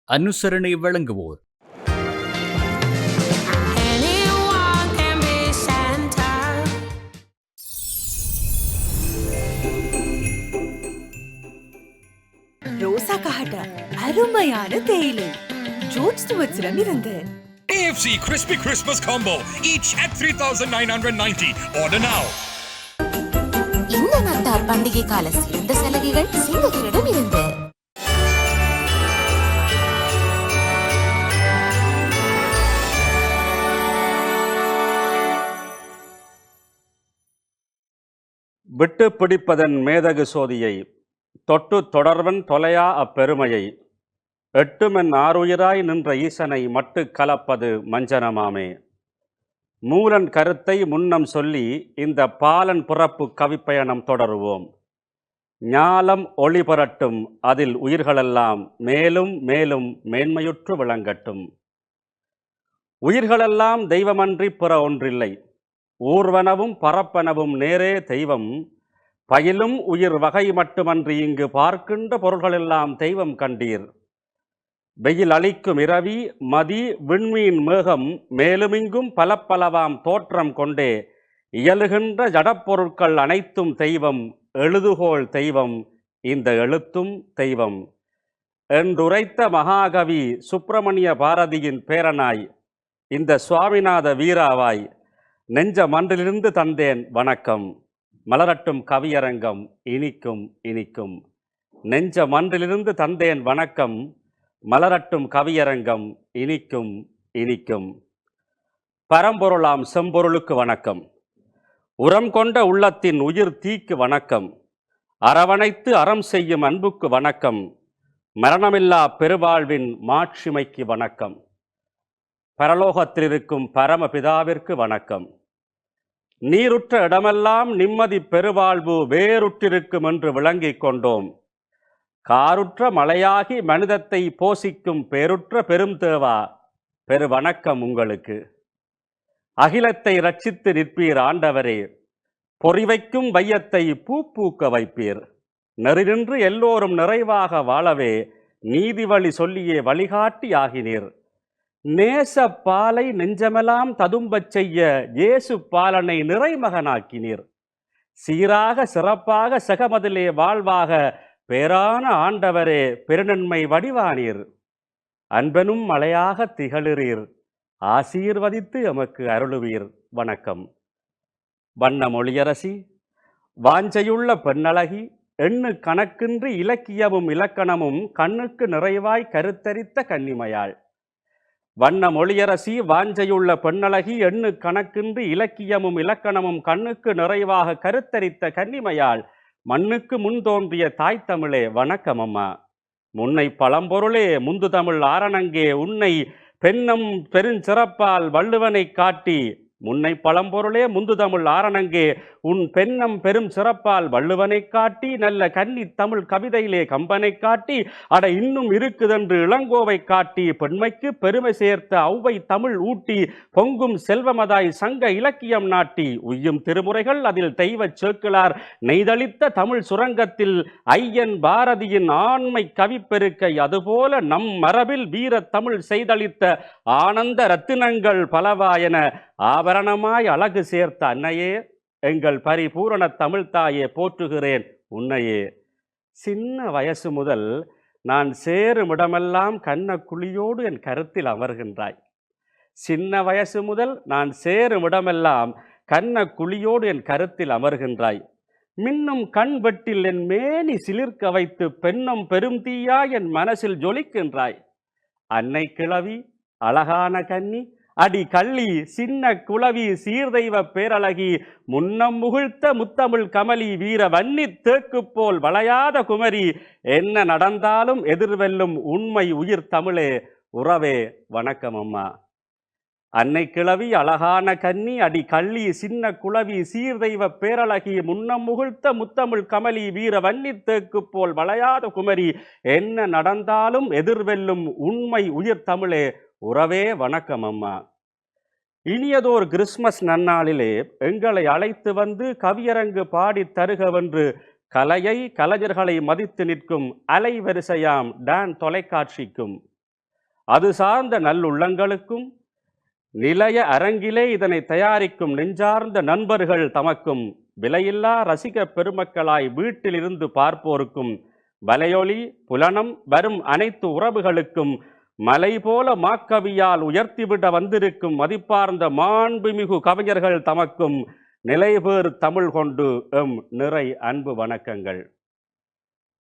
அனுசரணை வழங்குவோர் ரோசா காட்ட அருமையான தேயிலை ஜோர்ஜ் ஸ்டுவர்ட்ஸிடம் இருந்து AFC Crispy Christmas Combo, each at 3,990. Order now. இந்த நத்தார் பண்டிகை கால சிறந்த சலுகைகள் சிங்ககரிடம் இருந்து. விட்டு பிடிப்பதன் மேதகு சோதியை தொட்டு தொடர்வன் தொலையா அப்பெருமையை எட்டுமென் ஆறுயிராய் நின்ற ஈசனை மட்டு கலப்பது மஞ்சனமாமே. மூலன் கருத்தை முன்னம் சொல்லி இந்த பாலன் புறப்பு கவிப்பயணம் தொடருவோம். ஞாலம் ஒளி புரட்டும், அதில் உயிர்களெல்லாம் மேலும் மேலும் மேன்மையுற்று விளங்கட்டும். உயிர்களெல்லாம் தெய்வமன்றி பிற ஒன்றில்லை, ஊர்வனவும் பரப்பனவும் நேரே தெய்வம். பயிலும் உயிர் வகை மட்டுமன்றி இங்கு பார்க்கின்ற பொருள்களெல்லாம் தெய்வம் கண்டீர். வெயில் அளிக்கும் இரவி மதி விண்மீன் மேகம் மேலுமிங்கும் பலப்பலவாம் தோற்றம் கொண்டே இயலுகின்ற ஜடப்பொருட்கள் அனைத்தும் தெய்வம். எழுதுகோள் தெய்வம், இந்த எழுத்தும் தெய்வம் என்றுரைத்த மகாகவி சுப்பிரமணிய பாரதியின் பேரனாய் இந்த சுவாமிநாத வீராவாய் நெஞ்ச மன்றிலிருந்து தந்தேன் வணக்கம். மலரட்டும் கவியரங்கம் இனிக்கும் இனிக்கும். நெஞ்ச மன்றிலிருந்து தந்தேன் வணக்கம், மலரட்டும் கவியரங்கம் இனிக்கும் இனிக்கும். பரம்பொருளாம் செம்பொருளுக்கு வணக்கம். உரம் கொண்ட உள்ளத்தின் உயிர் தீக்கு வணக்கம். அரவணைத்து அறம் செய்யும் அன்புக்கு வணக்கம். மரணமில்லா பெருவாழ்வின் மாட்சிமைக்கு வணக்கம். பரலோகத்தில் இருக்கும் பரமபிதாவிற்கு வணக்கம். நீருற்ற இடமெல்லாம் நிம்மதி பெருவாழ்வு வேறுற்றிருக்கும் என்று விளங்கிக் கொண்டோம். காருற்ற மலையாகி மனிதத்தை போஷிக்கும் பேருற்ற பெரும் தேவா, பெரு வணக்கம் உங்களுக்கு. அகிலத்தை ரட்சித்து நிற்பீர் ஆண்டவரே, பொறிவைக்கும் வையத்தை பூ பூக்க வைப்பீர். நெறிநின்று எல்லோரும் நிறைவாக வாழவே நீதி வழி சொல்லியே வழிகாட்டி ஆகினீர். நேச பாலை நெஞ்சமெல்லாம் ததும்பச் செய்ய இயேசு பாலனை நிறைமகனாக்கினீர். சீராக சிறப்பாக சகமதிலே வாழ்வாக பேரான ஆண்டவரே பெருநன்மை வடிவானீர். அன்பனும் மலையாக திகழுறீர், ஆசீர்வதித்து எமக்கு அருளுவீர் வணக்கம். வண்ண மொழியரசி, வாஞ்சையுள்ள பெண்ணழகி, எண்ணு கணக்கின்றி இலக்கியமும் இலக்கணமும் கண்ணுக்கு நிறைவாய் கருத்தரித்த கன்னிமையாள். வண்ண மொழியரசி, வாஞ்சையுள்ள பெண்ணழகி, எண்ணு கணக்கின்றி இலக்கியமும் இலக்கணமும் கண்ணுக்கு நிறைவாக கருத்தரித்த கன்னிமையாள். மண்ணுக்கு முன் தோன்றிய தாய் தமிழே வணக்கம் அம்மா. முன்னை பழம்பொருளே முந்து தமிழ் ஆரணங்கே, உன்னை பெண்ணம் பெருஞ்சிறப்பால் வள்ளுவனை காட்டி. முன்னை பழம்பொருளே முந்து தமிழ் ஆரணங்கே, உன் பெண்ணம் பெரும் சிறப்பால் வள்ளுவனை காட்டி. நல்ல கன்னி தமிழ் கவிதையிலே கம்பனை காட்டி. அட இன்னும் இருக்குதென்று இளங்கோவை காட்டி. பெண்மைக்கு பெருமை சேர்த்த ஔவை தமிழ் ஊட்டி. பொங்கும் செல்வமதாய் சங்க இலக்கியம் நாட்டி. உய்யும் திருமுறைகள் அதில் தெய்வ சேக்கிழார் நெய்தளித்த தமிழ் சுரங்கத்தில் ஐயன் பாரதியின் ஆண்மை கவிப்பெருக்கை. அதுபோல நம் மரபில் வீர தமிழ் செய்தளித்த ஆனந்த ரத்தினங்கள் பலவாயன ஆபரணமாய் அழகு சேர்த்த அன்னையே, எங்கள் பரிபூரண தமிழ்தாயே போற்றுகிறேன் உன்னையே. சின்ன வயசு முதல் நான் சேருமிடமெல்லாம் கண்ண குழியோடு என் கருத்தில் அமர்கின்றாய். சின்ன வயசு முதல் நான் சேருமிடமெல்லாம் கண்ண குழியோடு என் கருத்தில் அமர்கின்றாய். மின்னும் கண் வெட்டில் என் மேனி சிலிர்க்க வைத்து பெண்ணும் பெரும் தீயா என் மனசில் ஜொலிக்கின்றாய். அன்னை கிழவி, அழகான கன்னி, அடி கள்ளி, சின்ன குளவி, சீர்தெய்வ பேரழகி, முன்னம் முகிழ்த்த முத்தமிழ் கமலி, வீர வன்னி தேக்கு போல் வளையாத குமரி. என்ன நடந்தாலும் எதிர்வெல்லும் உண்மை உயிர் தமிழே, உறவே வணக்கம் அம்மா. அன்னை கிழவி, அழகான கன்னி, அடி கள்ளி, சின்ன குளவி, சீர்தெய்வ பேரழகி, முன்னம் முகிழ்த்த முத்தமிழ் கமலி, வீர வன்னி தேக்கு போல் வளையாத குமரி. என்ன நடந்தாலும் எதிர்வெல்லும் உண்மை உயிர் தமிழே, உறவே வணக்கம் அம்மா. இனியதோர் கிறிஸ்மஸ் நன்னாளிலே எங்களை அழைத்து வந்து கவியரங்கு பாடி தருகவென்று கலையை கலைஞர்களை மதித்து நிற்கும் அலைவரிசையாம் டான் தொலைக்காட்சிக்கும் அது சார்ந்த நல்லுள்ளங்களுக்கும் நிலைய அரங்கிலே இதனை தயாரிக்கும் நெஞ்சார்ந்த நண்பர்கள் தமக்கும் விலையில்லா ரசிக பெருமக்களாய் வீட்டிலிருந்து பார்ப்போருக்கும் வலையொலி புலனம் வரும் அனைத்து உறவுகளுக்கும் மலை போல மாக்கவியால் உயர்த்திவிட வந்திருக்கும் மதிப்பார்ந்த மாண்புமிகு கவிஞர்கள் தமக்கும் நிலைபேறு தமிழ் கொண்டு எம் நிறை அன்பு வணக்கங்கள்.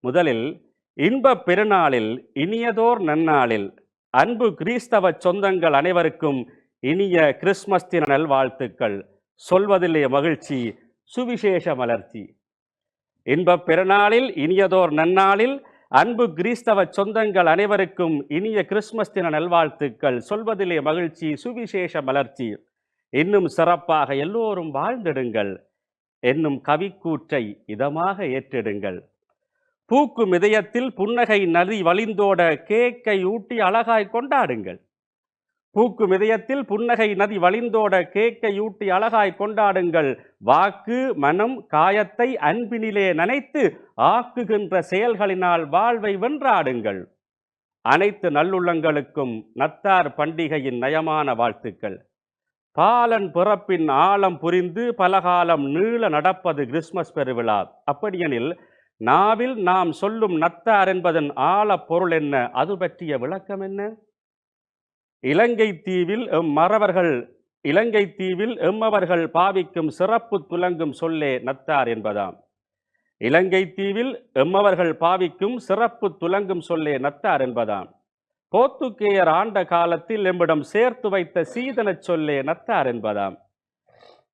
முதலில் இன்பப் பெருநாளில் இனியதோர் நன்னாளில் அன்பு கிறிஸ்தவ சொந்தங்கள் அனைவருக்கும் இனிய கிறிஸ்மஸ் தின நல்வாழ்த்துக்கள். சொல்வதிலே மகிழ்ச்சி, சுவிசேஷ மலர்ச்சி. இன்பப் பெருநாளில் இனியதோர் நன்னாளில் அன்பு கிறிஸ்தவ சொந்தங்கள் அனைவருக்கும் இனிய கிறிஸ்மஸ் தின நல்வாழ்த்துக்கள். சொல்வதிலே மகிழ்ச்சி, சுவிசேஷ மலர்ச்சி. இன்னும் சிறப்பாக எல்லோரும் வாழ்ந்திடுங்கள் என்னும் கவிக்கூற்றை இதமாக ஏற்றிடுங்கள். பூக்கும் இதயத்தில் புன்னகை நதி வழிந்தோட கேக்கை ஊட்டி அழகாய் கொண்டாடுங்கள். பூக்கும் இதயத்தில் புன்னகை நதி வழிந்தோட கேக்கை ஊட்டி அழகாய் கொண்டாடுங்கள். வாக்கு மனம் காயத்தை அன்பினிலே நனைத்து ஆக்குகின்ற செயல்களினால் வாழ்வை வென்றாடுங்கள். அனைத்து நல்லுள்ளங்களுக்கும் நத்தார் பண்டிகையின் நயமான வாழ்த்துக்கள். பாலன் பிறப்பின் ஆழம் புரிந்து பலகாலம் நீள நடப்பது கிறிஸ்மஸ் பெருவிழா. அப்படியெனில் நாவில் நாம் சொல்லும் நத்தார் என்பதன் ஆழ பொருள் என்ன? அது பற்றிய விளக்கம் என்ன? இலங்கை தீவில் எம்மவர்கள் பாவிக்கும் சிறப்பு துலங்கும் சொல்லே நத்தார் என்பதாம். இலங்கை தீவில் எம்மவர்கள் பாவிக்கும் சிறப்பு துலங்கும் சொல்லே நத்தார் என்பதாம். போர்த்துகேயர் ஆண்ட காலத்தில் எம்மிடம் சேர்த்து வைத்த சீதன சொல்லே நத்தார் என்பதாம்.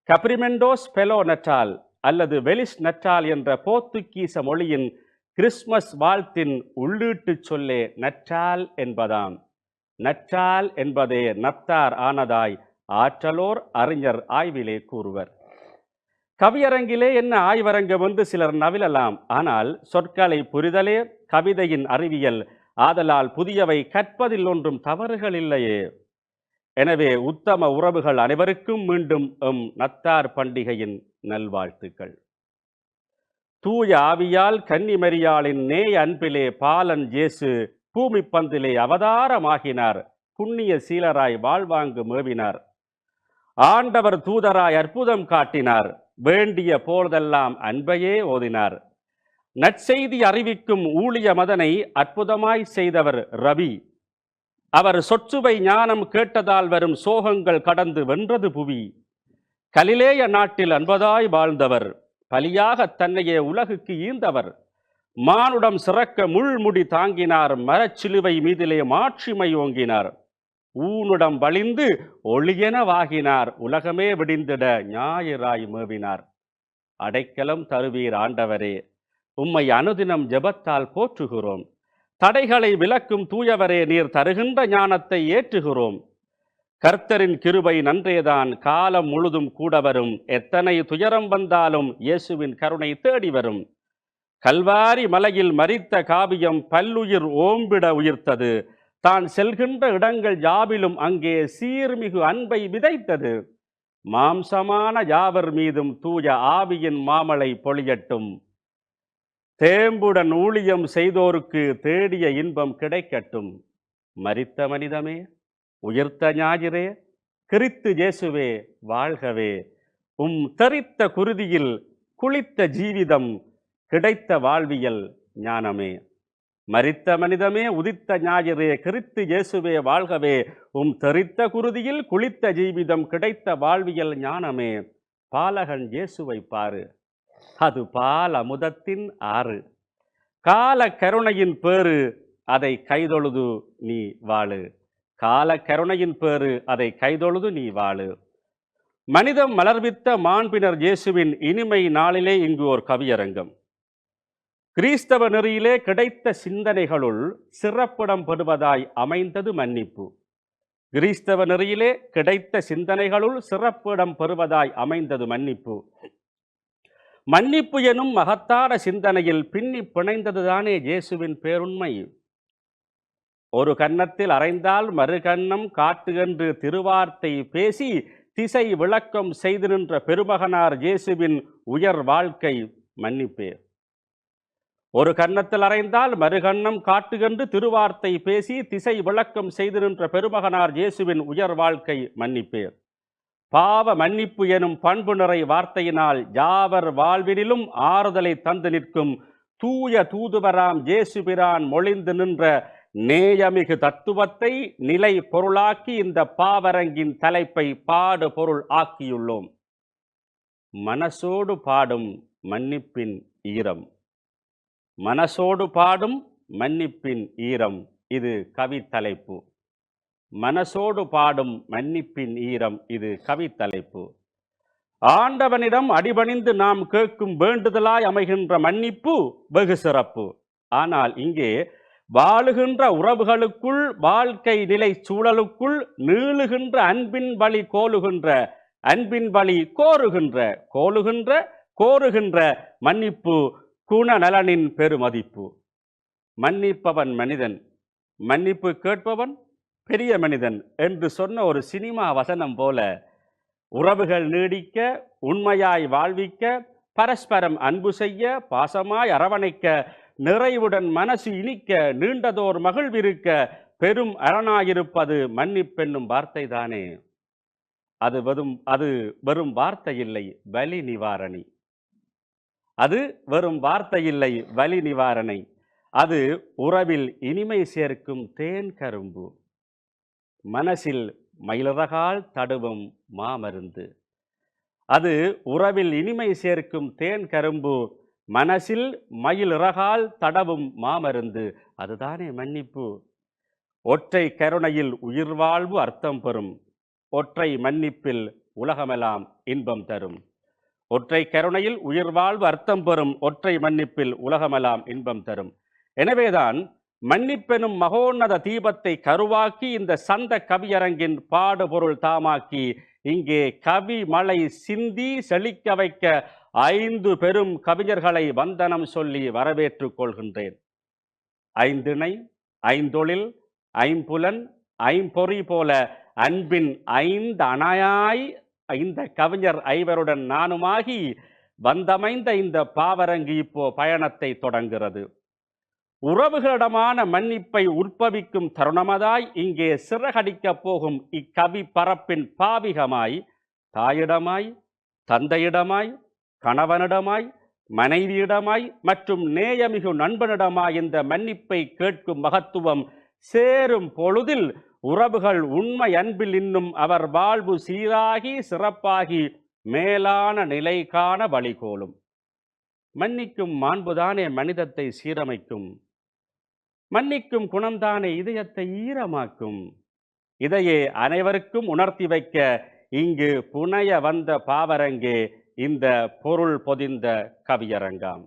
கப்ரிமெண்டோஸ் பெலோ நட்டால் அல்லது வெலிஸ் நட்டால் என்ற போர்த்துகீச மொழியின் கிறிஸ்மஸ் வாழ்த்தின் உள்ளீட்டு சொல்லே நற்றால் என்பதாம். நற்றால் என்பதே நத்தார் ஆனதாய் ஆற்றலோர் அறிஞர் ஆய்விலே கூறுவர். கவியரங்கிலே என்ன ஆய்வரங்கம் என்று சிலர் நவிலலாம். ஆனால் சொற்களை புரிதலே கவிதையின் அறிவியல். ஆதலால் புதியவை கற்பதில் ஒன்றும் தவறுகள் இல்லையே. எனவே உத்தம உறவுகள் அனைவருக்கும் மீண்டும் எம் நத்தார் பண்டிகையின் நல்வாழ்த்துக்கள். தூய ஆவியால் கன்னிமரியாளின் நேய அன்பிலே பாலன் இயேசு பூமி பந்திலே அவதாரமாகினார். புண்ணிய சீலராய் வாழ்வாங்கு மேவினார். ஆண்டவர் தூதராய் அற்புதம் காட்டினார். வேண்டிய போதெல்லாம் அன்பையே ஓதினார். நற்செய்தி அறிவிக்கும் ஊழிய மதனை அற்புதமாய் செய்தவர் ரவி. அவர் சொற்சுவை ஞானம் கேட்டதால் வரும் சோகங்கள் கடந்து வென்றது புவி. கலிலேய நாட்டில் அன்பதாய் வாழ்ந்தவர். பலியாக தன்னையே உலகுக்கு ஈந்தவர். மானுடம் சிறக்க முள்முடி தாங்கினார். மரச்சிலுவை மீதிலே மாட்சிமை ஓங்கினார். ஊனுடம் வழிந்து ஒளியெனவாகினார். உலகமே விடிந்திட ஞாயிறாய் மேவினார். அடைக்கலம் தருவீர் ஆண்டவரே, உம்மை அனுதினம் ஜெபத்தால் போற்றுகிறோம். தடைகளை விலக்கும் தூயவரே, நீர் தருகின்ற ஞானத்தை ஏற்றுகிறோம். கர்த்தரின் கிருபை நன்றேதான் காலம் முழுதும் கூட வரும். எத்தனை துயரம் வந்தாலும் இயேசுவின் கருணை தேடி வரும். கல்வாரி மலையில் மரித்த காவியம் பல்லுயிர் ஓம்பிட உயிர்த்தது. தான் செல்கின்ற இடங்கள் யாவிலும் அங்கே சீர்மிகு அன்பை விதைத்தது. மாம்சமான யாவர் மீதும் தூய ஆவியின் மாமலை பொழியட்டும். தேம்புடன் ஊழியம் செய்தோருக்கு தேடிய இன்பம் கிடைக்கட்டும். மரித்த மனிதமே, உயிர்த்த ஞாயிறே, கிறித்து இயேசுவே வாழ்கவே. தெரித்த குருதியில் குளித்த ஜீவிதம் கிடைத்த வாழ்வியல் ஞானமே. மரித்த மனிதமே, உதித்த ஞாயிறே, கிறித்து இயேசுவே வாழ்கவே. தெரித்த குருதியில் குளித்த ஜீவிதம் கிடைத்த வாழ்வியல் ஞானமே. பாலகன் இயேசுவை பாரு, அது பால் அமுதத்தின் ஆறு. கால கருணையின் பேரு, அதை கைதொழுது நீ வாழு. கால கருணையின் பேரு, அதை கைதொழுது நீ வாழு. மனிதம் மலர்வித்த மாண்பினர் இயேசுவின் இனிமை நாளிலே இங்கு ஒரு கவியரங்கம். கிறிஸ்தவ நெறியிலே கிடைத்த சிந்தனைகளுள் சிறப்பிடம் பெறுவதாய் அமைந்தது மன்னிப்பு. கிறிஸ்தவ நெறியிலே கிடைத்த சிந்தனைகளுள் சிறப்பிடம் பெறுவதாய் அமைந்தது மன்னிப்பு. மன்னிப்பு எனும் மகத்தான சிந்தனையில் பின்னி பிணைந்ததுதானே இயேசுவின் பேருண்மை. ஒரு கன்னத்தில் அறைந்தால் மறு கன்னம் காட்டு என்று திருவார்த்தை பேசி திசை விளக்கம் செய்து நின்ற பெருமகனார் இயேசுவின் உயர் வாழ்க்கை மன்னிப்பே. ஒரு கன்னத்தில் அறைந்தால் மறுகண்ணம் காட்டுகென்று திருவார்த்தை பேசி திசை விளக்கம் செய்து நின்ற பெருமகனார் இயேசுவின் உயர் வாழ்க்கை மன்னிப்பேர். பாவ மன்னிப்பு எனும் பண்பு நிறை வார்த்தையினால் யாவர் வாழ்வினிலும் ஆறுதலை தந்து நிற்கும் தூய தூதுவராம் இயேசுபிரான் மொழிந்து நின்ற நேயமிகு தத்துவத்தை நிலை பொருளாக்கி இந்த பாவரங்கின் தலைப்பை பாடு பொருள் ஆக்கியுள்ளோம். மனசோடு பாடும் மன்னிப்பின் ஈரம். மனசோடு பாடும் மன்னிப்பின் ஈரம், இது கவி தலைப்பு. மனசோடு பாடும் மன்னிப்பின் ஈரம், இது கவி தலைப்பு. ஆண்டவனிடம் அடிபணிந்து நாம் கேட்கும் வேண்டுதலாய் அமைகின்ற மன்னிப்பு வெகு சிறப்பு. ஆனால் இங்கே வாழுகின்ற உறவுகளுக்குள், வாழ்க்கை நிலை சூழலுக்குள் நீளுகின்ற அன்பின் வழி கோலுகின்ற, அன்பின் வழி கோருகின்ற மன்னிப்பு குணநலனின் பெருமதிப்பு. மன்னிப்பவன் மனிதன், மன்னிப்பு கேட்பவன் பெரிய மனிதன் என்று சொன்ன ஒரு சினிமா வசனம் போல உறவுகள் நீடிக்க, உண்மையாய் வாழ்விக்க, பரஸ்பரம் அன்பு செய்ய, பாசமாய் அரவணைக்க, நிறைவுடன் மனசு இனிக்க, நீண்டதோர் மகிழ்விருக்க பெரும் அரணாயிருப்பது மன்னிப்பென்னும் வார்த்தை தானே. அது வெறும் வார்த்தை இல்லை, வலி நிவாரணி. அது வெறும் வார்த்தை இல்லை, வலி நிவாரணை. அது உறவில் இனிமை சேர்க்கும் தேன் கரும்பு, மனசில் மயிலிறகால் தடுவும் மாமருந்து. அது உறவில் இனிமை சேர்க்கும் தேன் கரும்பு, மனசில் மயிலிறகால் தடவும் மாமருந்து. அதுதானே மன்னிப்பு. ஒற்றை கருணையில் உயிர் வாழ்வு அர்த்தம் பெறும், ஒற்றை மன்னிப்பில் உலகமெல்லாம் இன்பம் தரும். ஒற்றை கருணையில் உயிர் வாழ்வு அர்த்தம் பெறும், ஒற்றை மன்னிப்பில் உலகமெல்லாம் இன்பம் தரும். எனவேதான் மன்னிப்பெனும் மகோன்னத தீபத்தை கருவாக்கி இந்த சந்த கவியரங்கின் பாடுபொருள் தாமாக்கி இங்கே கவி மழை சிந்தி செழிக்க வைக்க 5 பெரும் கவிஞர்களை வந்தனம் சொல்லி வரவேற்றுக் கொள்கின்றேன். ஐந்திணை, ஐந்தொழில், ஐம்புலன், ஐம்பொறி போல அன்பின் 5 அணையாய் இந்த கவிஞர் 5 நானுமாகி வந்தமைந்த இந்த பாவரங்கு இப்போ பயணத்தை தொடங்குகிறது. உறவுகளிடமான மன்னிப்பை உற்பவிக்கும் தருணமதாய் இங்கே சிறகடிக்கப் போகும் இக்கவி பரப்பின் பாவிகமாய் தாயிடமாய், தந்தையிடமாய், கணவனிடமாய், மனைவியிடமாய் மற்றும் நேயமிகு நண்பனிடமாய் இந்த மன்னிப்பை கேட்கும் மகத்துவம் சேரும் பொழுதில் உறவுகள் உண்மை அன்பில் இன்னும் அவர் வாழ்வு சீராகி சிறப்பாகி மேலான நிலை காண வழிகோலும். மன்னிக்கும் மாண்புதானே மனிதத்தை சீரமைக்கும், மன்னிக்கும் குணம்தானே இதயத்தை ஈரமாக்கும். இதையே அனைவருக்கும் உணர்த்தி வைக்க இங்கு புனைய வந்த பாவரங்கே இந்த பொருள் பொதிந்த கவியரங்காம்.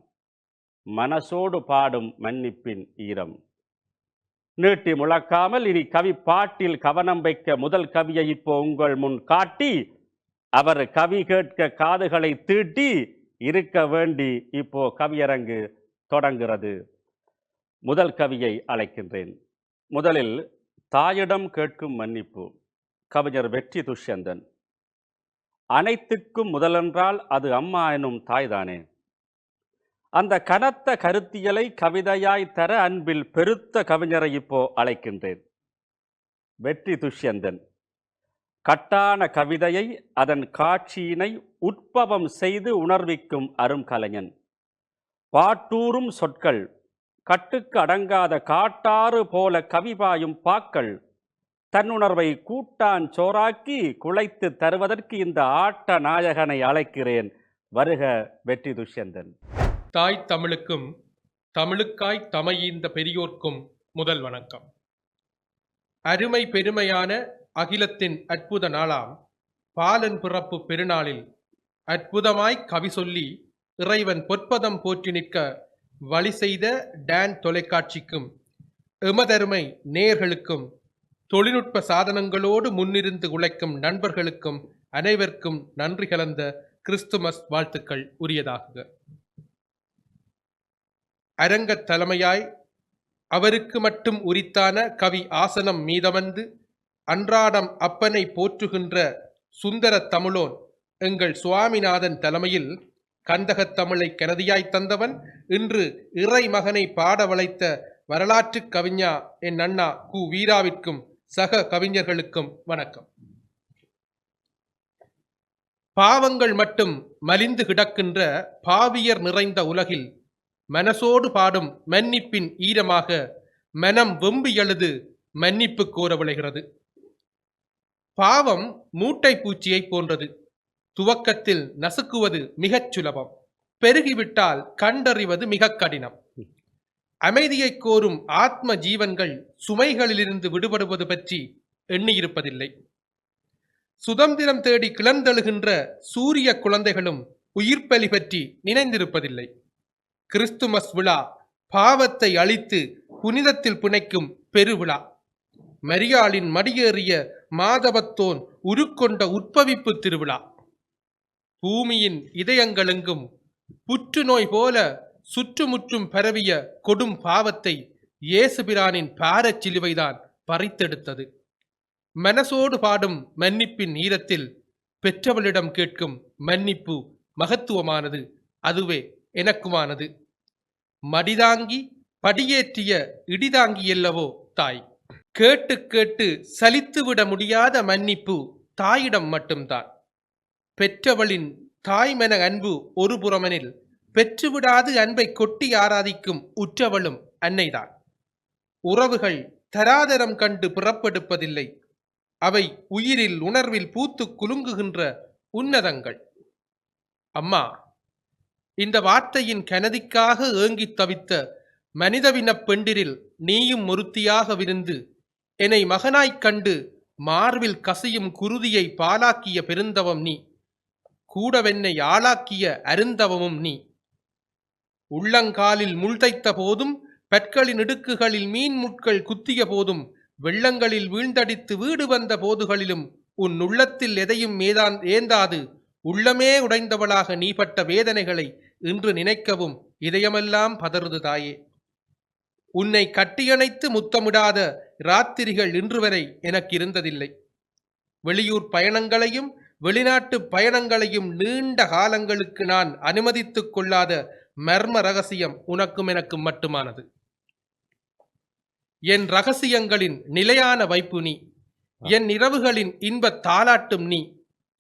மனசோடு பாடும் மன்னிப்பின் ஈரம். நீட்டி முழக்காமல் இனி கவி பாட்டில் கவனம் வைக்க முதல் கவியை இப்போ உங்கள் முன் காட்டி அவர் கவி கேட்க காதுகளை தீட்டி இருக்க வேண்டி இப்போ கவியரங்கு தொடங்குகிறது. முதல் கவியை அழைக்கின்றேன். முதலில் தாயிடம் கேட்கும் மன்னிப்பு, கவிஞர் வெற்றி துஷ்யந்தன். அனைத்துக்கும் முதலென்றால் அது அம்மா எனும் தாய்தானே. அந்த கனத்த கருத்தியலை கவிதையாய் தர அன்பில் பெருத்த கவிஞரை இப்போ அழைக்கின்றேன். வெற்றி துஷ்யந்தன் கட்டான கவிதையை, அதன் காட்சியினை உட்பவம் செய்து உணர்விக்கும் அரும் கலைஞன். பாட்டூரும் சொற்கள், கட்டுக்கு அடங்காத காட்டாறு போல கவிபாயும் பாக்கள், தன்னுணர்வை கூட்டான் சோறாக்கி குலைத்து தருவதற்கு இந்த ஆட்ட நாயகனை அழைக்கிறேன். வருக வெற்றி துஷ்யந்தன். தாய் தமிழுக்கும் தமிழுக்காய் தமையீந்த பெரியோர்க்கும் முதல் வணக்கம். அருமை பெருமையான அகிலத்தின் அற்புத நாளாம் பாலன் பிறப்பு பெருநாளில் அற்புதமாய் கவி சொல்லி இறைவன் பொற்பதம் போற்றி நிற்க வழி செய்த டான் தொலைக்காட்சிக்கும் எமதருமை நேயர்களுக்கும் தொழில்நுட்ப சாதனங்களோடு முன்னிருந்து உழைக்கும் நண்பர்களுக்கும் அனைவருக்கும் நன்றி கலந்த கிறிஸ்துமஸ் வாழ்த்துக்கள் உரியதாகுக. அரங்கத் தலைமையாய் அவருக்கு மட்டும் உரித்தான கவி ஆசனம் மீதமர்ந்து அன்றாடம் அப்பனை போற்றுகின்ற சுந்தர தமிழோன் எங்கள் சுவாமிநாதன் தலைமையில் கந்தகத் தமிழை கனதியாய் தந்தவன், இன்று இறை மகனை பாட வளைத்த வரலாற்றுக் கவிஞா என் அண்ணா கு. வீராவிற்கும் சக கவிஞர்களுக்கும் வணக்கம். பாவங்கள் மட்டும் மலிந்து கிடக்கின்ற பாவியர் நிறைந்த உலகில் மனசோடு பாடும் மன்னிப்பின் ஈரமாக மனம் வெம்பி எழுது மன்னிப்பு கோர விளைகிறது. பாவம் மூட்டை பூச்சியை போன்றது. துவக்கத்தில் நசுக்குவது மிகச் சுலபம், பெருகிவிட்டால் கண்டறிவது மிக கடினம். அமைதியை கோரும் ஆத்ம ஜீவன்கள் சுமைகளிலிருந்து விடுபடுவது பற்றி எண்ணியிருப்பதில்லை. சுதந்திரம் தேடி கிளர்ந்தெழுகின்ற சூரிய குழந்தைகளும் உயிர்ப்பலி பற்றி நினைந்திருப்பதில்லை. கிறிஸ்துமஸ் விழா பாவத்தை அழித்து புனிதத்தில் பிணைக்கும் பெருவிழா. மரியாளின் மடியேறிய மாதவத்தோன் உருக்கொண்ட உட்பவிப்பு திருவிழா. பூமியின் இதயங்களெங்கும் புற்றுநோய் போல சுற்றுமுற்றும் பரவிய கொடும் பாவத்தை இயேசுபிரானின் பாரச் சிலுவைதான் பறித்தெடுத்தது. மனசோடு பாடும் மன்னிப்பின் ஈரத்தில் பெற்றவளிடம் கேட்கும் மன்னிப்பு மகத்துவமானது. அதுவே எனக்குமானது. மடிதாங்கி படியேற்றிய இடிதாங்கி அல்லவோ தாய். கேட்டு கேட்டு சலித்துவிட முடியாத மன்னிப்பு தாயிடம் மட்டும்தான். பெற்றவளின் தாய்மென அன்பு ஒரு புறமெனில், பெற்றுவிடாது அன்பை கொட்டி ஆராதிக்கும் உற்றவளும் அன்னைதான். உறவுகள் தராதரம் கண்டு பிறப்பெடுப்பதில்லை. அவை உயிரில் உணர்வில் பூத்து குலுங்குகின்ற உன்னதங்கள். அம்மா, இந்த வார்த்தையின் கனதிக்காக ஏங்கித் தவித்த மனிதவினப் பெண்டிரில் நீயும் ஒருத்தியாக விருந்து என்னை மகனாய்க் கண்டு மார்பில் கசியும் குருதியை பாலாக்கிய பெருந்தவம் நீ. கூடவென்னை ஆளாக்கிய அருந்தவமும் நீ. உள்ளங்காலில் முள் தைத்த போதும், பற்களின் இடுக்குகளில் மீன் முட்கள் குத்திய போதும், வெள்ளங்களில் வீழ்ந்தடித்து வீடு வந்த போதுகளிலும் உன் உள்ளத்தில் எதையும் ஏந்தாது உள்ளமே உடைந்தவளாக நீ பட்ட வேதனைகளை இன்று நினைக்கவும் இதயமெல்லாம் பதறுது தாயே. உன்னை கட்டியணைத்து முத்தமிடாத ராத்திரிகள் இன்று வரை எனக்கு இருந்ததில்லை. வெளியூர் பயணங்களையும் வெளிநாட்டு பயணங்களையும் நீண்ட காலங்களுக்கு நான் அனுமதித்துக் கொள்ளாத மர்ம ரகசியம் உனக்கும் எனக்கும் மட்டுமானது. என் ரகசியங்களின் நிலையான வைப்பு நீ. என் இரவுகளின் இன்பத் தாலாட்டும் நீ.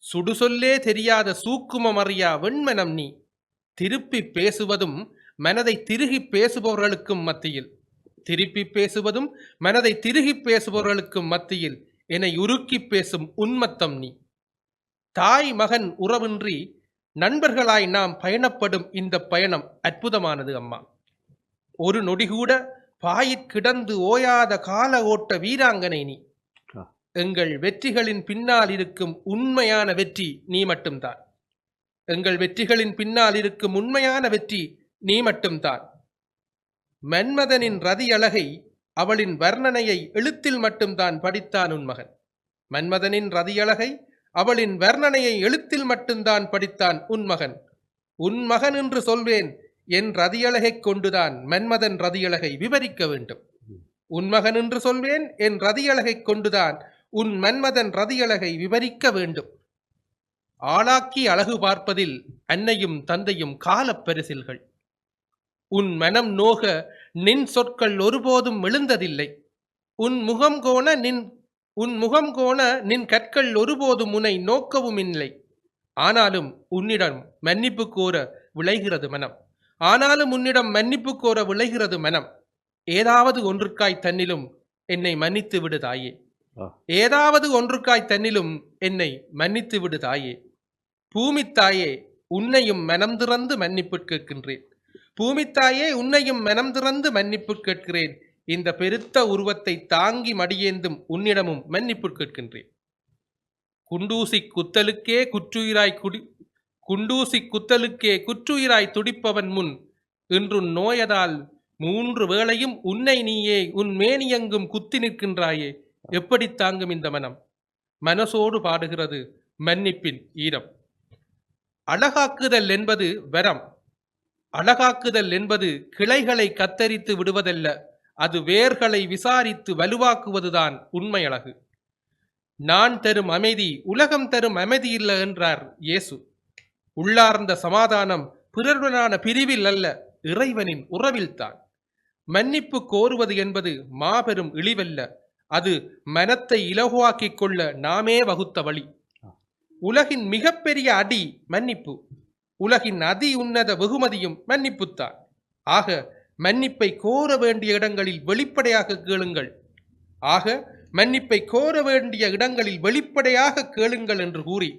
சுடுசொல்லே தெரியாத சூக்குமம் அறியா வெண்மனம் நீ. திருப்பி பேசுவதும் மனதை திருகி பேசுபவர்களுக்கும் மத்தியில், திருப்பி பேசுவதும் மனதை திருகி பேசுபவர்களுக்கும் மத்தியில் என்னை உருக்கி பேசும் உன்மத்தம் நீ. தாய் மகன் உறவின்றி நண்பர்களாய் நாம் பயணப்படும் இந்த பயணம் அற்புதமானது அம்மா. ஒரு நொடிகூட பாயிற்கிடந்து ஓயாத கால ஓட்ட வீராங்கனை நீ. எங்கள் வெற்றிகளின் பின்னால் இருக்கும் உண்மையான வெற்றி நீ மட்டும்தான். எங்கள் வெற்றிகளின் பின்னால் இருக்கும் உண்மையான வெற்றி நீ மட்டும்தான். மன்மதனின் ரதி அழகை அவளின் வர்ணனையை எழுத்தில் மட்டும்தான் படித்தான் உன் மகன். மன்மதனின் ரதி அழகை அவளின் வர்ணனையை எழுத்தில் மட்டும்தான் படித்தான் உன் மகன். உன் மகன் என்று சொல்வேன். என் ரதியழகை கொண்டுதான் மன்மதன் ரதியழகை விவரிக்க வேண்டும். உன் மகன் என்று சொல்வேன். என் ரதியழகை கொண்டுதான் உன் மன்மதன் ரதியழகை விவரிக்க வேண்டும். ஆளாக்கி அழகு பார்ப்பதில் அன்னையும் தந்தையும் காலப் பரிசில்கள். உன் மனம் நோக நின் சொற்கள் ஒருபோதும் எழுந்ததில்லை. உன் முகம் கோண நின் கற்கள் ஒருபோதும் உன்னை நோக்கவும் இல்லை. ஆனாலும் உன்னிடம் மன்னிப்பு கோர விளைகிறது மனம். ஏதாவது ஒன்றுக்காய் தன்னிலும் என்னை மன்னித்து விடு தாயே. ஏதாவது ஒன்றுக்காய் தன்னிலும் என்னை மன்னித்து விடு தாயே. பூமித்தாயே, உன்னையும் மனம் திறந்து மன்னிப்பு கேட்கின்றேன். பூமித்தாயே, உன்னையும் மனம் திறந்து மன்னிப்பு கேட்கிறேன். இந்த பெருத்த உருவத்தை தாங்கி மடியேந்தும் உன்னிடமும் மன்னிப்பு கேட்கின்றேன். குண்டூசி குத்தலுக்கே குற்றுயிராய் துடிப்பவன் முன் இன்று நோயதால் 3 வேளையும் உன்னை நீயே உன் மேனியெங்கும் குத்தி நிற்கின்றாயே. எப்படி தாங்கும் இந்த மனம்? மனசோடு பாடுகிறது மன்னிப்பின் ஈரம். அழகாக்குதல் என்பது வரம். அழகாக்குதல் என்பது கிளைகளை கத்தரித்து விடுவதல்ல. அது வேர்களை விசாரித்து வலுவாக்குவதுதான் உண்மை அழகு. நான் தரும் அமைதி உலகம் தரும் அமைதி இல்லை என்றார் இயேசு. உள்ளார்ந்த சமாதானம் பிறருடனான பிரிவில் அல்ல, இறைவனின் உறவில்தான். மன்னிப்பு கோருவது என்பது மாபெரும் இழிவல்ல, அது மனத்தை இலகுவாக்கிக் கொள்ள நாமே வகுத்த வழி. உலகின் மிகப்பெரிய அடி மன்னிப்பு. உலகின் அதி உன்னத வெகுமதியும் மன்னிப்புத்தான். ஆக மன்னிப்பை கோர வேண்டிய இடங்களில் வெளிப்படையாக கேளுங்கள். என்று கூறி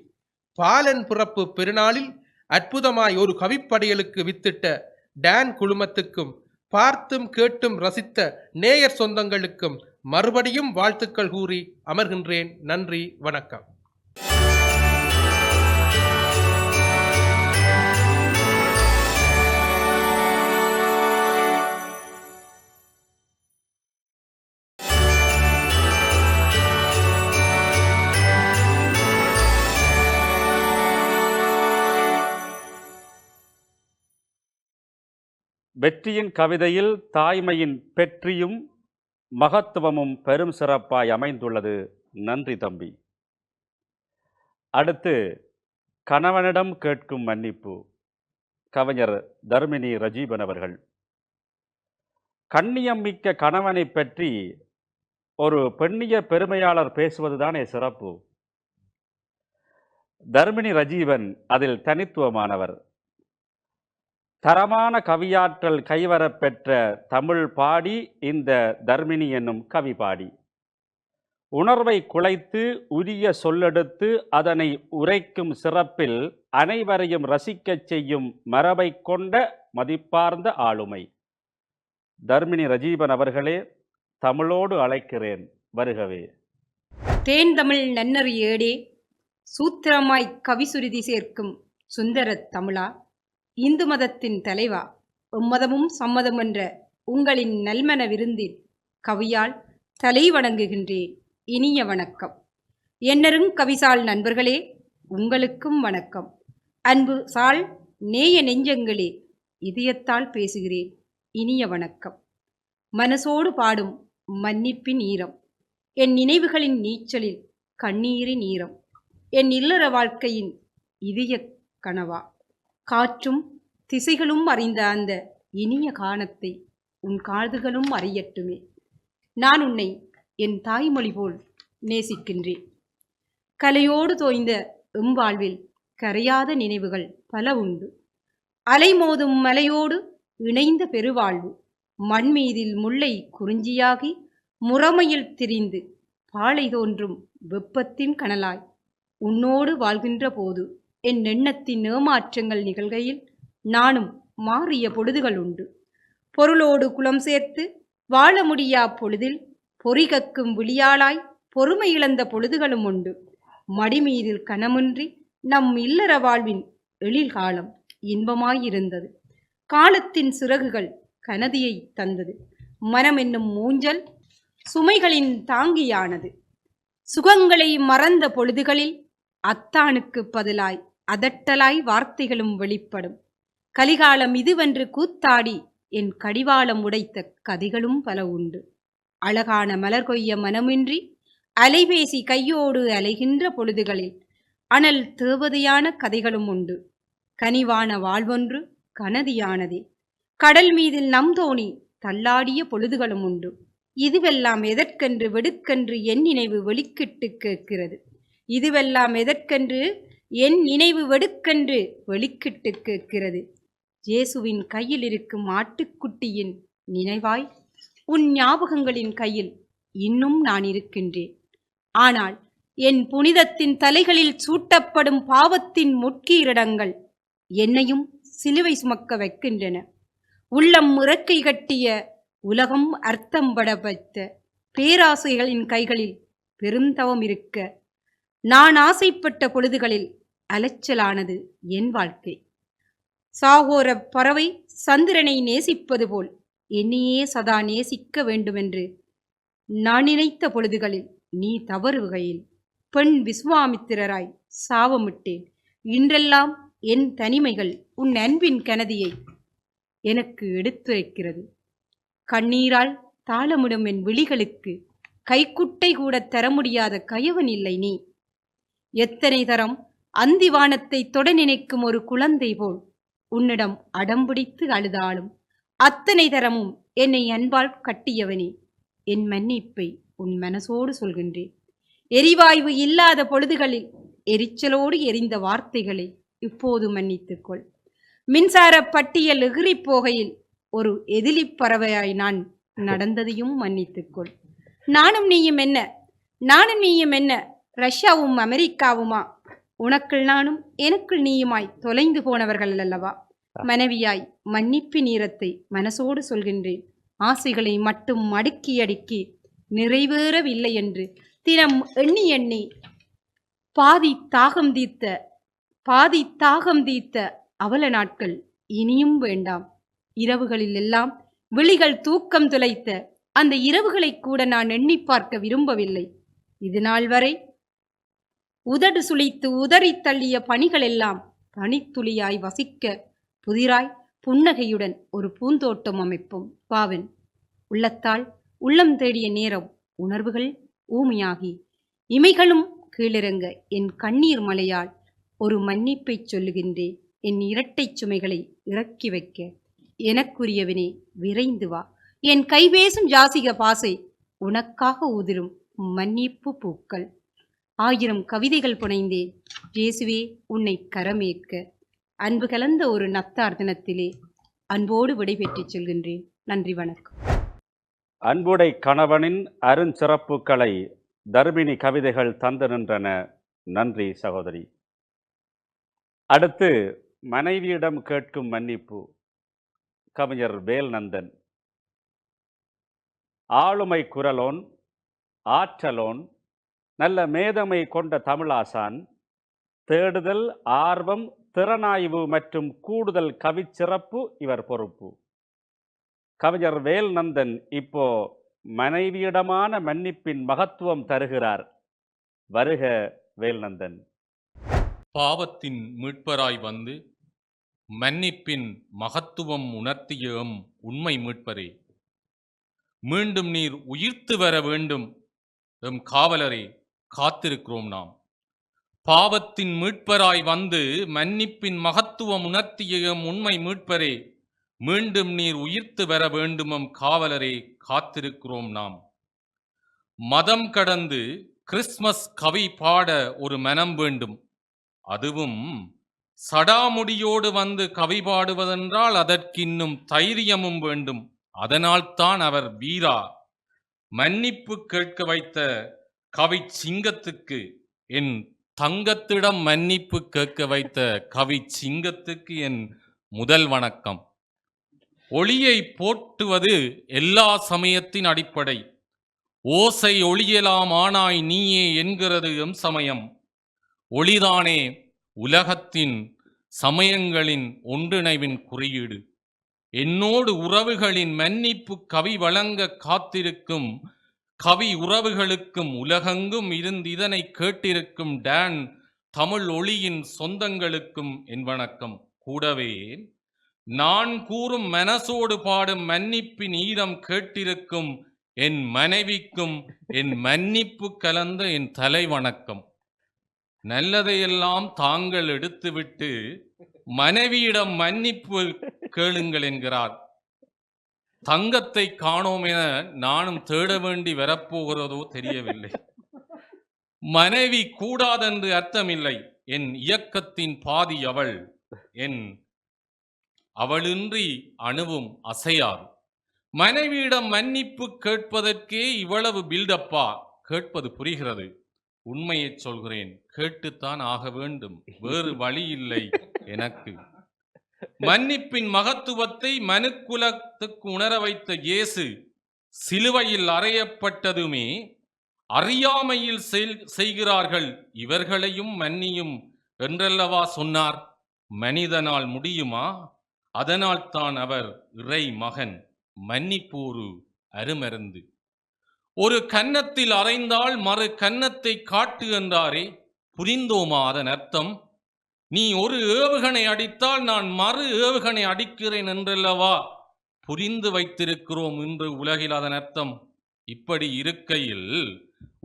பாலன் பிறப்பு பெருநாளில் அற்புதமாய் ஒரு கவிப்படையலுக்கு வித்திட்ட டான் குழுமத்துக்கும் பார்த்தும் கேட்டும் ரசித்த நேயர் சொந்தங்களுக்கும் மறுபடியும் வாழ்த்துக்கள் கூறி அமர்கின்றேன். நன்றி, வணக்கம். வெற்றியின் கவிதையில் தாய்மையின் பெற்றியும் மகத்துவமும் பெரும் சிறப்பாய் அமைந்துள்ளது. நன்றி தம்பி. அடுத்து கணவனிடம் கேட்கும் மன்னிப்பு. கவிஞர் தர்மினி ரஜீபன் அவர்கள். கண்ணியம் மிக்க கணவனை பற்றி ஒரு பெண்ணிய பெருமையாளர் பேசுவதுதானே சிறப்பு. தர்மினி ரஜீபன் அதில் தனித்துவமானவர். தரமான கவியாற்றல் கைவரப்பெற்ற தமிழ் பாடி இந்த தர்மினி என்னும் கவி பாடி. உணர்வை குலைத்து உரிய சொல்லெடுத்து அதனை உரைக்கும் சிறப்பில் அனைவரையும் ரசிக்கச் செய்யும் மரபை கொண்ட மதிப்பார்ந்த ஆளுமை. தர்மினி ரஜீபன் அவர்களே, தமிழோடு அழைக்கிறேன், வருகவே. தேன் தமிழ் நன்னறி ஏடே, சூத்திரமாய் கவிசுருதி சேர்க்கும் சுந்தர தமிழா, இந்து மதத்தின் தலைவா, எம்மதமும் சம்மதம் என்ற உங்களின் நல்மன விருந்தில் கவியால் தலை வணங்குகின்றேன். இனிய வணக்கம். என்னருங் கவிசால் நண்பர்களே, உங்களுக்கும் வணக்கம். அன்பு சால் நேய நெஞ்சங்களே, இதயத்தால் பேசுகிறேன். இனிய வணக்கம். மனசோடு பாடும் மன்னிப்பின் ஈரம், என் நினைவுகளின் நீச்சலில் கண்ணீரின் ஈரம், என் இல்லற வாழ்க்கையின் இதய கனவா, காற்றும் திசைகளும் அறிந்த அந்த இனிய கானத்தை உன் காதுகளும் அறியட்டுமே. நான் உன்னை என் தாய்மொழி போல் நேசிக்கின்றேன். கலையோடு தோய்ந்த எம்பாழ்வில் கரையாத நினைவுகள் பல உண்டு. அலைமோதும் மலையோடு இணைந்த பெருவாழ்வு, மண்மீதில் முல்லை குறிஞ்சியாகி முறைமையில் திரிந்து பாலை தோன்றும் வெப்பத்தின் கனலாய் உன்னோடு வாழ்கின்ற போது என் எண்ணத்தின் ஏமாற்றங்கள் நிகழ்கையில் நானும் மாறிய பொழுதுகள் உண்டு. பொருளோடு குலம் சேர்த்து வாழ முடியா பொழுதில் பொறிகக்கும் விழியாளாய் பொறுமை இழந்த பொழுதுகளும் உண்டு. மடிமீதில் கனமின்றி நம் இல்லற வாழ்வின் எழில்காலம் இன்பமாயிருந்தது. காலத்தின் சிறகுகள் கனதியை தந்தது. மனம் என்னும் மூஞ்சல் சுமைகளின் தாங்கியானது. சுகங்களை மறந்த பொழுதுகளில் அத்தானுக்கு பதிலாய் அதட்டலாய் வார்த்தைகளும் வெளிப்படும். கலிகாலம் இதுவென்று கூத்தாடி என் கடிவாளம் உடைத்த கதைகளும் பல உண்டு. அழகான மலர் கொய்ய மனமின்றி அலைபேசி கையோடு அலைகின்ற பொழுதுகளில் அனல் தேவதையான கதைகளும் உண்டு. கனிவான வாழ்வொன்று கனதியானதே. கடல் மீதில் நம் தோணி தள்ளாடிய பொழுதுகளும் உண்டு. இதுவெல்லாம் எதற்கென்று வெடுக்கென்று என் நினைவு வெளிக்கிட்டு கேட்கிறது. இதுவெல்லாம் எதற்கென்று என் நினைவு வெடுக்கென்று வெளிக்கிட்டு கேட்கிறது. இயேசுவின் கையில் இருக்கும் ஆட்டுக்குட்டியின் நினைவாய் உன் ஞாபகங்களின் கையில் இன்னும் நான் இருக்கின்றேன். ஆனால் என் புனிதத்தின் தலைகளில் சூட்டப்படும் பாவத்தின் முட்கீரிடங்கள் என்னையும் சிலுவை சுமக்க வைக்கின்றன. உள்ளம் இறக்கை கட்டிய உலகம் அர்த்தம் பட வைத்த பேராசைகளின் கைகளில் பெருந்தவம் இருக்க நான் ஆசைப்பட்ட பொழுதுகளில் அலைச்சலானது என் வாழ்க்கை. சாகோர பறவை சந்திரனை நேசிப்பது போல் என்னையே சதா நேசிக்க வேண்டுமென்று நான் நினைத்த பொழுதுகளில் நீ தவறுகையில் பெண் விஸ்வாமித்திரராய் சாபமிட்டேன். இன்றெல்லாம் என் தனிமைகள் உன் அன்பின் கனதியை எனக்கு எடுத்துரைக்கிறது. கண்ணீரால் தாளமுடும் என் விழிகளுக்கு கைக்குட்டை கூட தர முடியாத கயவன் இல்லை நீ. எத்தனை தரம் அந்திவானத்தை தொட நினைக்கும் ஒரு குழந்தை போல் உன்னிடம் அடம்பிடித்து அழுதாலும் அத்தனை தரமும் என்னை அன்பால் கட்டியவனே, என் மன்னிப்பை உன் மனசோடு சொல்கின்றேன். எரிவாயு இல்லாத பொழுதுகளில் எரிச்சலோடு எரிந்த வார்த்தைகளை இப்போது மன்னித்துக்கொள். மின்சார பட்டியல் எகிறிப் போகையில் ஒரு எதிலிப் பறவையாய் நான் நடந்ததையும் மன்னித்துக்கொள். நானும் நீயும் என்ன ரஷ்யாவும் அமெரிக்காவுமா? உனக்குள் நானும் எனக்குள் நீயுமாய் தொலைந்து போனவர்கள் அல்லவா? மனைவியாய் மன்னிப்பின் ஈரத்தை மனசோடு சொல்கின்றேன். ஆசைகளை மட்டும் அடுக்கி அடுக்கி நிறைவேறவில்லை என்று தினம் எண்ணி எண்ணி பாதி தாகம் தீர்த்த அவல நாட்கள் இனியும் வேண்டாம். இரவுகளில் எல்லாம் விழிகள் தூக்கம் துளைத்த அந்த இரவுகளை கூட நான் எண்ணி பார்க்க விரும்பவில்லை. இது நாள் வரை உதடு சுளித்து உதறி தள்ளிய பணிகள் எல்லாம் பனித்துளியாய் வசிக்க புதிராய் புன்னகையுடன் ஒரு பூந்தோட்டம் அமைப்போம். பாவன் உள்ளத்தால் உள்ளம் தேடிய நேரம் உணர்வுகள் ஊமையாகி இமைகளும் கீழிறங்க என் கண்ணீர் மலையால் ஒரு மன்னிப்பை சொல்லுகின்றேன். என் இரட்டை சுமைகளை இறக்கி வைக்க எனக்குரியவனே விரைந்து வா. என் கைபேசும் ஜாசிக பாசை உனக்காக உதிரும் மன்னிப்பு பூக்கள். 1000 கவிதைகள் புனைந்தேன் இயேசுவே உன்னை கரமேற்க. அன்பு கலந்த ஒரு நத்தார் தினத்திலே அன்போடு விடைபெற்றுச் செல்கின்றேன். நன்றி, வணக்கம். அன்புடை கணவனின் அருஞ்சிறப்புகளை தர்மினி கவிதைகள் தந்து நின்றன. நன்றி சகோதரி. அடுத்து மனைவியிடம் கேட்கும் மன்னிப்பு. கவிஞர் வேல்நந்தன். ஆளுமை குரலோன், ஆற்றலோன், நல்ல மேதமை கொண்ட தமிழாசான், தேடுதல், ஆர்வம், திறனாய்வு மற்றும் கூடுதல் கவிச்சிறப்பு இவர் பொறுப்பு. கவிஞர் வேல்நந்தன் இப்போ மனைவியிடமான மன்னிப்பின் மகத்துவம் தருகிறார். வருக வேல்நந்தன். பாவத்தின் மீட்பராய் வந்து மன்னிப்பின் மகத்துவம் உணர்த்திய உண்மை மீட்பரே, மீண்டும் நீர் உயிர்த்து வர வேண்டும் எம் காவலரே, காத்திருக்கிறோம் நாம். பாவத்தின் மீட்பராய் வந்து மன்னிப்பின் மகத்துவம் உணர்த்திய உண்மை மீட்பரே, மீண்டும் நீர் உயிர்த்து வர வேண்டுமம் காவலரே, காத்திருக்கிறோம் நாம். மதம் கடந்து கிறிஸ்மஸ் கவி பாட ஒரு மனம் வேண்டும். அதுவும் சடாமுடியோடு வந்து கவி பாடுவதென்றால் அதற்கு இன்னும் தைரியமும் வேண்டும். அதனால்தான் அவர் வீரா. மன்னிப்பு கேட்க வைத்த கவி சிங்கத்துக்கு, என் தங்கத்திடம் மன்னிப்பு கேட்க வைத்த கவி சிங்கத்துக்கு என் முதல் வணக்கம். ஒளியை போற்றுவது எல்லா சமயத்தின் அடிப்படை. ஓசை ஒளியலாம் ஆனாய் நீயே என்கிறது எம் சமயம். ஒளிதானே உலகத்தின் சமயங்களின் ஒன்றிணைவின் குறியீடு. என்னோடு உறவுகளின் மன்னிப்பு கவி வழங்க காத்திருக்கும் கவி உறவுகளுக்கும் உலகெங்கும் இருந்து இதனை கேட்டிருக்கும் டான் தமிழ் ஒளியின் சொந்தங்களுக்கும் என் வணக்கம். கூடவே நான் கூறும் மனசோடு பாடும் மன்னிப்பின் ஈரம் கேட்டிருக்கும் என் மனைவிக்கும் என் மன்னிப்பு கலந்த என் தலை வணக்கம். நல்லதையெல்லாம் தாங்கள் எடுத்துவிட்டு மனைவியிடம் மன்னிப்பு கேளுங்கள் என்கிறார். தங்கத்தை காணோம் என நானும் தேட வேண்டி வரப்போகிறதோ தெரியவில்லை. மனைவி கூடாதென்று அர்த்தமில்லை. என் இயக்கத்தின் பாதி அவள். அவளின்றி அணுவும் அசையாது. மனைவியிடம் மன்னிப்பு கேட்பதற்கே இவ்வளவு பில்டப்பா? கேட்பது புரிகிறது. உண்மையை சொல்கிறேன், கேட்டுத்தான் ஆக வேண்டும். வேறு வழி இல்லை எனக்கு. மன்னிப்பின் மகத்துவத்தை மனுக்குலத்துக்கு உணர வைத்த இயேசு சிலுவையில் அறையப்பட்டதுமே அறியாமையில் செய்கிறார்கள் இவர்களையும் மன்னியும் என்றல்லவா சொன்னார். மனிதனால் முடியுமா? அதனால் தான் அவர் இறை மகன். மன்னிப்பு ஒரு அருமருந்து. ஒரு கன்னத்தில் அறைந்தால் மறு கன்னத்தை காட்டு என்றாரே, புரிந்தோமா அதன் அர்த்தம்? நீ ஒரு ஏவுகணை அடித்தால் நான் மறு ஏவுகணை அடிக்கிறேன் என்றல்லவா புரிந்து வைத்திருக்கிறோம் இன்று உலகில் அதன் அர்த்தம்.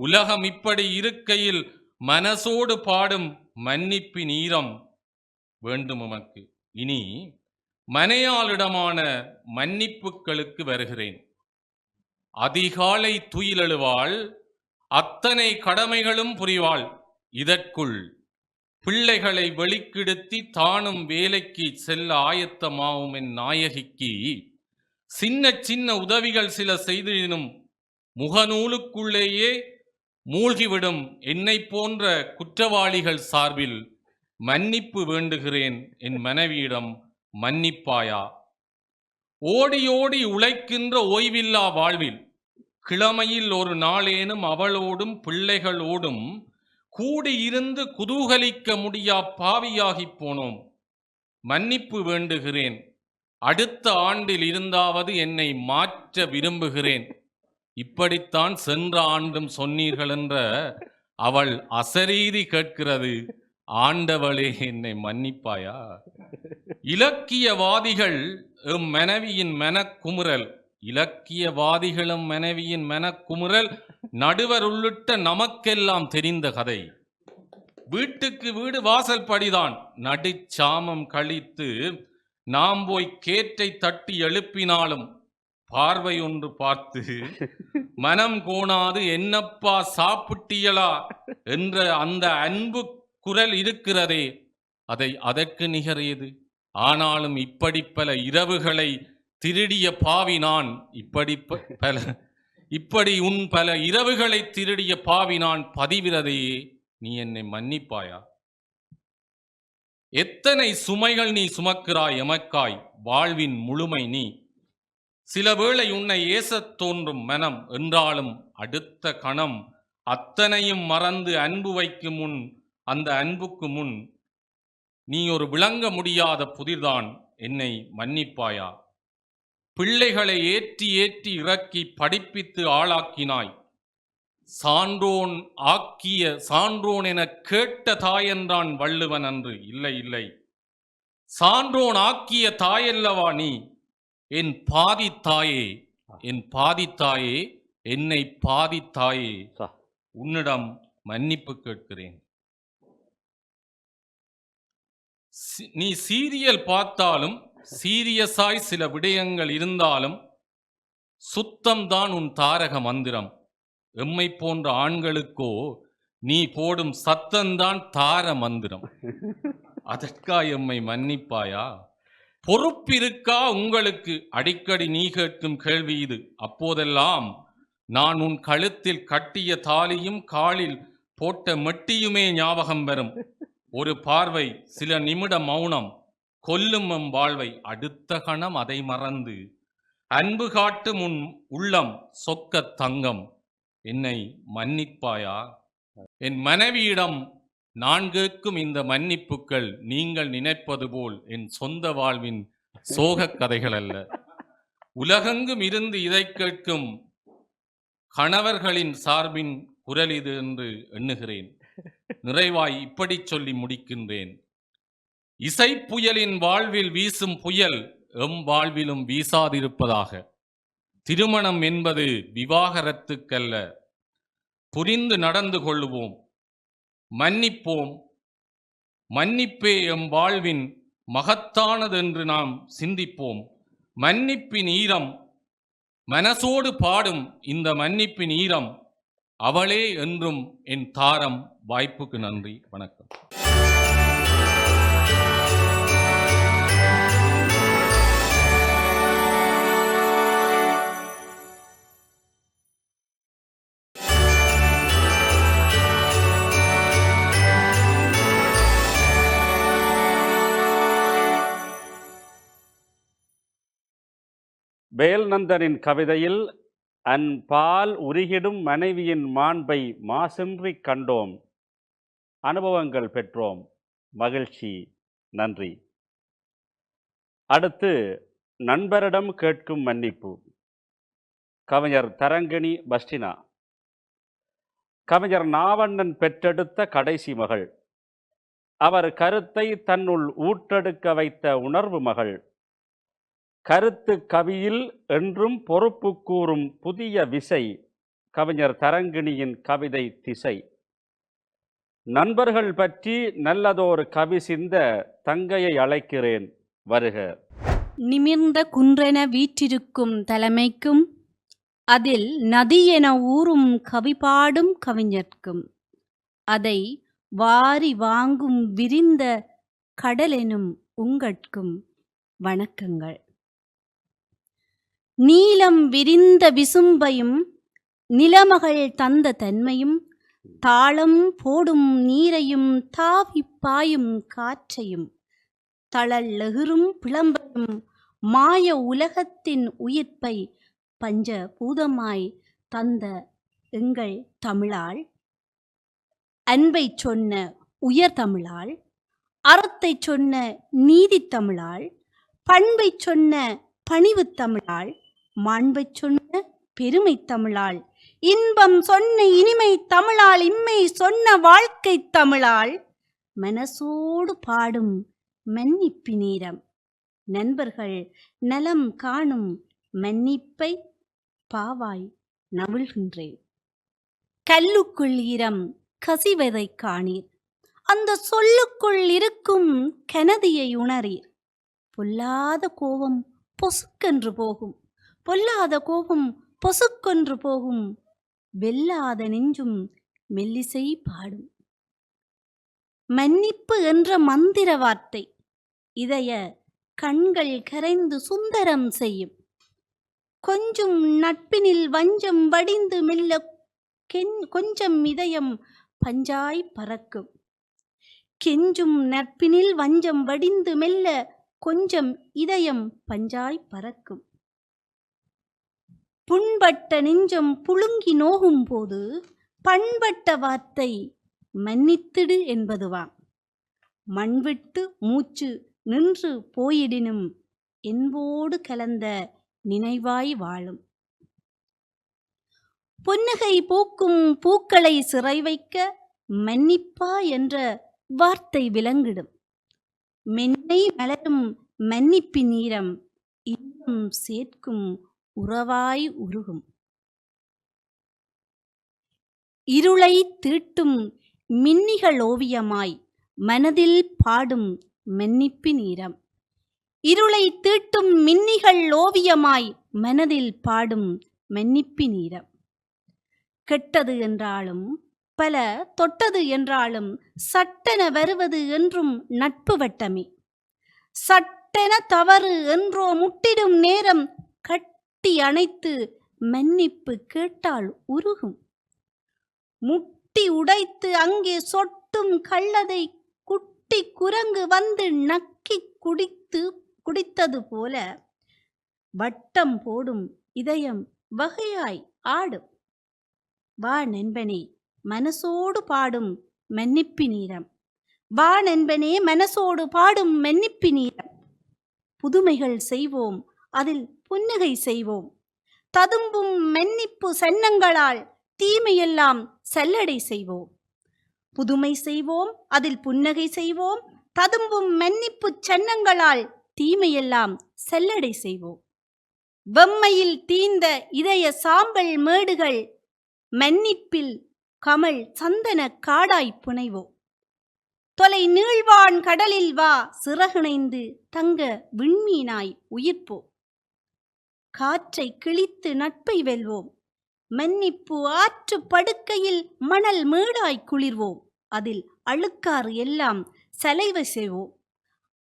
உலகம் இப்படி இருக்கையில் மனசோடு பாடும் மன்னிப்பின் ஈரம் வேண்டும் உமக்கு. இனி மனையாளிடமான மன்னிப்புகளுக்கு வருகிறேன். அதிகாலை துயிலெழுவாள், அத்தனை கடமைகளும் புரிவாள். இதற்குள் பிள்ளைகளை வெளிக்கிடுத்தி தானும் வேலைக்கு செல்ல ஆயத்தமாகும் என் நாயகிக்கு சின்ன சின்ன உதவிகள் சில செய்தினும் முகநூலுக்குள்ளேயே மூழ்கிவிடும் என்னை போன்ற குற்றவாளிகள் சார்பில் மன்னிப்பு வேண்டுகிறேன். என் மனைவியிடம் மன்னிப்பாயா? ஓடி ஓடி உழைக்கின்ற ஓய்வில்லா வாழ்வில் கிழமையில் ஒரு நாளேனும் அவளோடும் பிள்ளைகளோடும் கூடியிருந்து குதூகலிக்க முடியா பாவியாகிப் போனோம். மன்னிப்பு வேண்டுகிறேன். அடுத்த ஆண்டில் இருந்தாவது என்னை மாற்ற விரும்புகிறேன். இப்படித்தான் சென்ற ஆண்டும் சொன்னீர்கள் என்ற அவள் அசரீரி கேட்கிறது. ஆண்டவளே, என்னை மன்னிப்பாயா? இலக்கியவாதிகள் மனைவியின் மனக்குமுறல், இலக்கியவாதிகளும் மனைவியின் மனக்குமுறல் நடுவர் உள்ளிட்ட நமக்கெல்லாம் தெரிந்த கதை. வீட்டுக்கு வீடு வாசல் படிதான். நடுச்சாமம் கழித்து நாம் போய் கேற்றை தட்டி எழுப்பினாலும் பார்வை ஒன்று பார்த்து மனம் கோணாது என்னப்பா சாப்பிட்டியலா என்ற அந்த அன்பு குரல் இருக்கிறதே, அதற்கு நிகரேது? ஆனாலும் இப்படி பல இரவுகளை திருடிய பாவி நான், இப்படி உன் பல இரவுகளை திருடிய பாவி நான் பதிவிரதையே, நீ என்னை மன்னிப்பாயா? எத்தனை சுமைகள் நீ சுமக்கிறாய் எமக்காய், வாழ்வின் முழுமை நீ. சில வேளை உன்னை ஏசத் தோன்றும் மனம் என்றாலும் அடுத்த கணம் அத்தனையும் மறந்து அன்பு வைக்கும் முன், அந்த அன்புக்கு முன் நீ ஒரு விளங்க முடியாத புதிர்தான். என்னை மன்னிப்பாயா? பிள்ளைகளை ஏற்றி ஏற்றி இறக்கி படிப்பித்து ஆளாக்கினாய். சான்றோன் என கேட்ட தாயென்றான் வள்ளுவன் அன்று. இல்லை இல்லை, சான்றோன் ஆக்கிய தாயல்லவா நீ. என் பாதி தாயே, என் பாதி தாயே, என்னை பாதி தாயே, உன்னிடம் மன்னிப்பு கேட்கிறேன். நீ சீரியல் பார்த்தாலும் சீரியஸாய் சில விடயங்கள் இருந்தாலும் சுத்தம்தான் உன் தாரக மந்திரம். எம்மை போன்ற ஆண்களுக்கோ நீ போடும் சத்தம்தான் தார மந்திரம். அதற்காக எம்மை மன்னிப்பாயா? பொறுப்பிருக்கா உங்களுக்கு? அடிக்கடி நீ கேட்கும் கேள்வி இது. அப்போதெல்லாம் நான் உன் கழுத்தில் கட்டிய தாலியும் காலில் போட்ட மெட்டியுமே ஞாபகம் வரும். ஒரு பார்வை, சில நிமிட மௌனம் கொல்லும் எம் வாழ்வை. அடுத்த கணம் அதை மறந்து அன்பு காட்டும் உன் உள்ளம் சொக்க தங்கம். என்னை மன்னிப்பாயா? என் மனைவியிடம் நான் கேட்கும் இந்த மன்னிப்புகள் நீங்கள் நினைப்பது போல் என் சொந்த வாழ்வின் சோகக் கதைகள் அல்ல. உலகெங்கும் இருந்து இதை கேட்கும் கணவர்களின் சார்பின் குரல் இது என்று எண்ணுகிறேன். நிறைவாய் இப்படி சொல்லி முடிக்கின்றேன். இசைப்புயலின் வாழ்வில் வீசும் புயல் எம் வாழ்விலும் வீசாதிருப்பதாக. திருமணம் என்பது விவாகரத்துக்கல்ல. புரிந்து நடந்து கொள்ளுவோம், மன்னிப்போம். மன்னிப்பே எம் வாழ்வின் மகத்தானதென்று நாம் சிந்திப்போம். மன்னிப்பின் ஈரம் மனசோடு பாடும் இந்த மன்னிப்பின் ஈரம் அவளே என்றும் என் தாரம். வாய்ப்புக்கு நன்றி, வணக்கம். வேல்நந்தனின் கவிதையில் அன்பால் உருகிடும் மனைவியின் மாண்பை மாசின்றி கண்டோம், அனுபவங்கள் பெற்றோம், மகிழ்ச்சி, நன்றி. அடுத்து நண்பரிடம் கேட்கும் மன்னிப்பு. கவிஞர் தரங்கிணி பஸ்டினா. கவிஞர் நாவண்ணன் பெற்றெடுத்த கடைசி மகள். அவர் கருத்தை தன்னுள் ஊற்றெடுக்க வைத்த உணர்வு மகள். கருத்து கவியில் என்றும் பொறுப்பு கூறும் புதிய விசை கவிஞர் தரங்கிணியின் கவிதை திசை. நண்பர்கள் பற்றி நல்லதொரு கவி சிந்த தங்கையை அழைக்கிறேன், வருக. நிமிர்ந்த குன்றென வீற்றிருக்கும் தலைமைக்கும் அதில் நதி என ஊறும் கவி பாடும் கவிஞர்க்கும் அதை வாரி வாங்கும் விரிந்த கடலெனும் உங்கட்கும் வணக்கங்கள். நீலம் விரிந்த விசும்பையும் நிலமகள் தந்த தன்மையும் தாளம் போடும் நீரையும் தாவி பாயும் காற்றையும் தளல் எகிரும் பிளம்பையும் மாய உலகத்தின் உயிர்ப்பை பஞ்ச பூதமாய் தந்த எங்கள் தமிழாள், அன்பை சொன்ன உயர் தமிழாள், அறத்தை சொன்ன நீதி தமிழாள், பண்பை சொன்ன பணிவு தமிழாள், மாண்பை சொன்ன பெருமை தமிழாள், இன்பம் சொன்ன இனிமை தமிழாள், இம்மை சொன்ன வாழ்க்கை தமிழாள், மனசோடு பாடும் மன்னிப்பு நேரம், நண்பர்கள் நலம் காணும் மன்னிப்பை பாவாய் நவிழ்கின்றேன். கல்லுக்குள் ஈரம் கசிவதை காணீர், அந்த சொல்லுக்குள் இருக்கும் கனதியை உணரீர். பொல்லாத கோபம் பொசுக்கென்று போகும், பொல்லாத கோபம் பொசுக்கொன்று போகும், வெல்லாத நெஞ்சும் மெல்லிசை பாடும். மன்னிப்பு என்ற மந்திர வார்த்தை இதய கண்கள் கரைந்து சுந்தரம் செய்யும். கொஞ்சம் நட்பினில் வஞ்சம் வடிந்து மெல்ல கொஞ்சம் இதயம் பஞ்சாய் பறக்கும். கெஞ்சும் நட்பினில் வஞ்சம் வடிந்து மெல்ல கொஞ்சம் இதயம் பஞ்சாய் பறக்கும். புண்பட்ட நெஞ்சம் புழுங்கி நோகும் போது பண்பட்ட வார்த்தை மன்னித்திடு என்பதுவாம். மண்விட்டு மூச்சு நின்று போயிடினும் என்போடு கலந்த நினைவாய் வாழும். புன்னகை பூக்கும் பூக்களை சிறை வைக்க மன்னிப்பா என்ற வார்த்தை விளங்கிடும். மென்னை மலரும் மன்னிப்பின் ஈரம் இன்னும் சேர்க்கும் உறவாய் உருகும். இருளை தீட்டும் மின்னிகள் ஓவியமாய் மனதில் பாடும் மன்னிப்பின் ஈரம். இருளை தீட்டும் மின்னிகள் ஓவியமாய் மனதில் பாடும் மன்னிப்பின் ஈரம். கெட்டது என்றாலும் பல தொட்டது என்றாலும் சட்டென வருவது என்றும் நட்பு வட்டமே. சட்டென தவறு என்றோ முட்டிடும் நேரம் கட்டி அணைத்து மன்னிப்பு கேட்டால் உருகும். முட்டி உடைத்து அங்கே சொட்டும் கள்ளதை குட்டி குரங்கு வந்து நக்கி குடித்தது போல வட்டம் போடும் இதயம் வகையாய் ஆடும். வா நண்பனே மனசோடு பாடும் மன்னிப்பு நீரம், வா நண்பனே மனசோடு பாடும் மன்னிப்பு நீரம். புதுமைகள் செய்வோம் அதில் புன்னகை செய்வோம், ததும்பும் மன்னிப்பு சன்னங்களால் தீமையெல்லாம் சல்லடை செய்வோம். புதுமை செய்வோம் அதில் புன்னகை செய்வோம், ததும்பும் மன்னிப்பு சன்னங்களால் தீமையெல்லாம் செல்லடை செய்வோம். வெம்மையில் தீந்த இதய சாம்பல் மேடுகள் மன்னிப்பில் கமல் சந்தன காடாய் புனைவோம். தொலை நீழ்வான் கடலில் வா சிறகிணைந்து தங்க விண்மீனாய் உயிர்ப்போம். காற்றை கிழித்து நட்பை வெல்வோம், மன்னிப்பு ஆற்று படுக்கையில் மணல் மேடாய் குளிர்வோம். அதில் அழுக்காறு எல்லாம் செலவை செய்வோம்,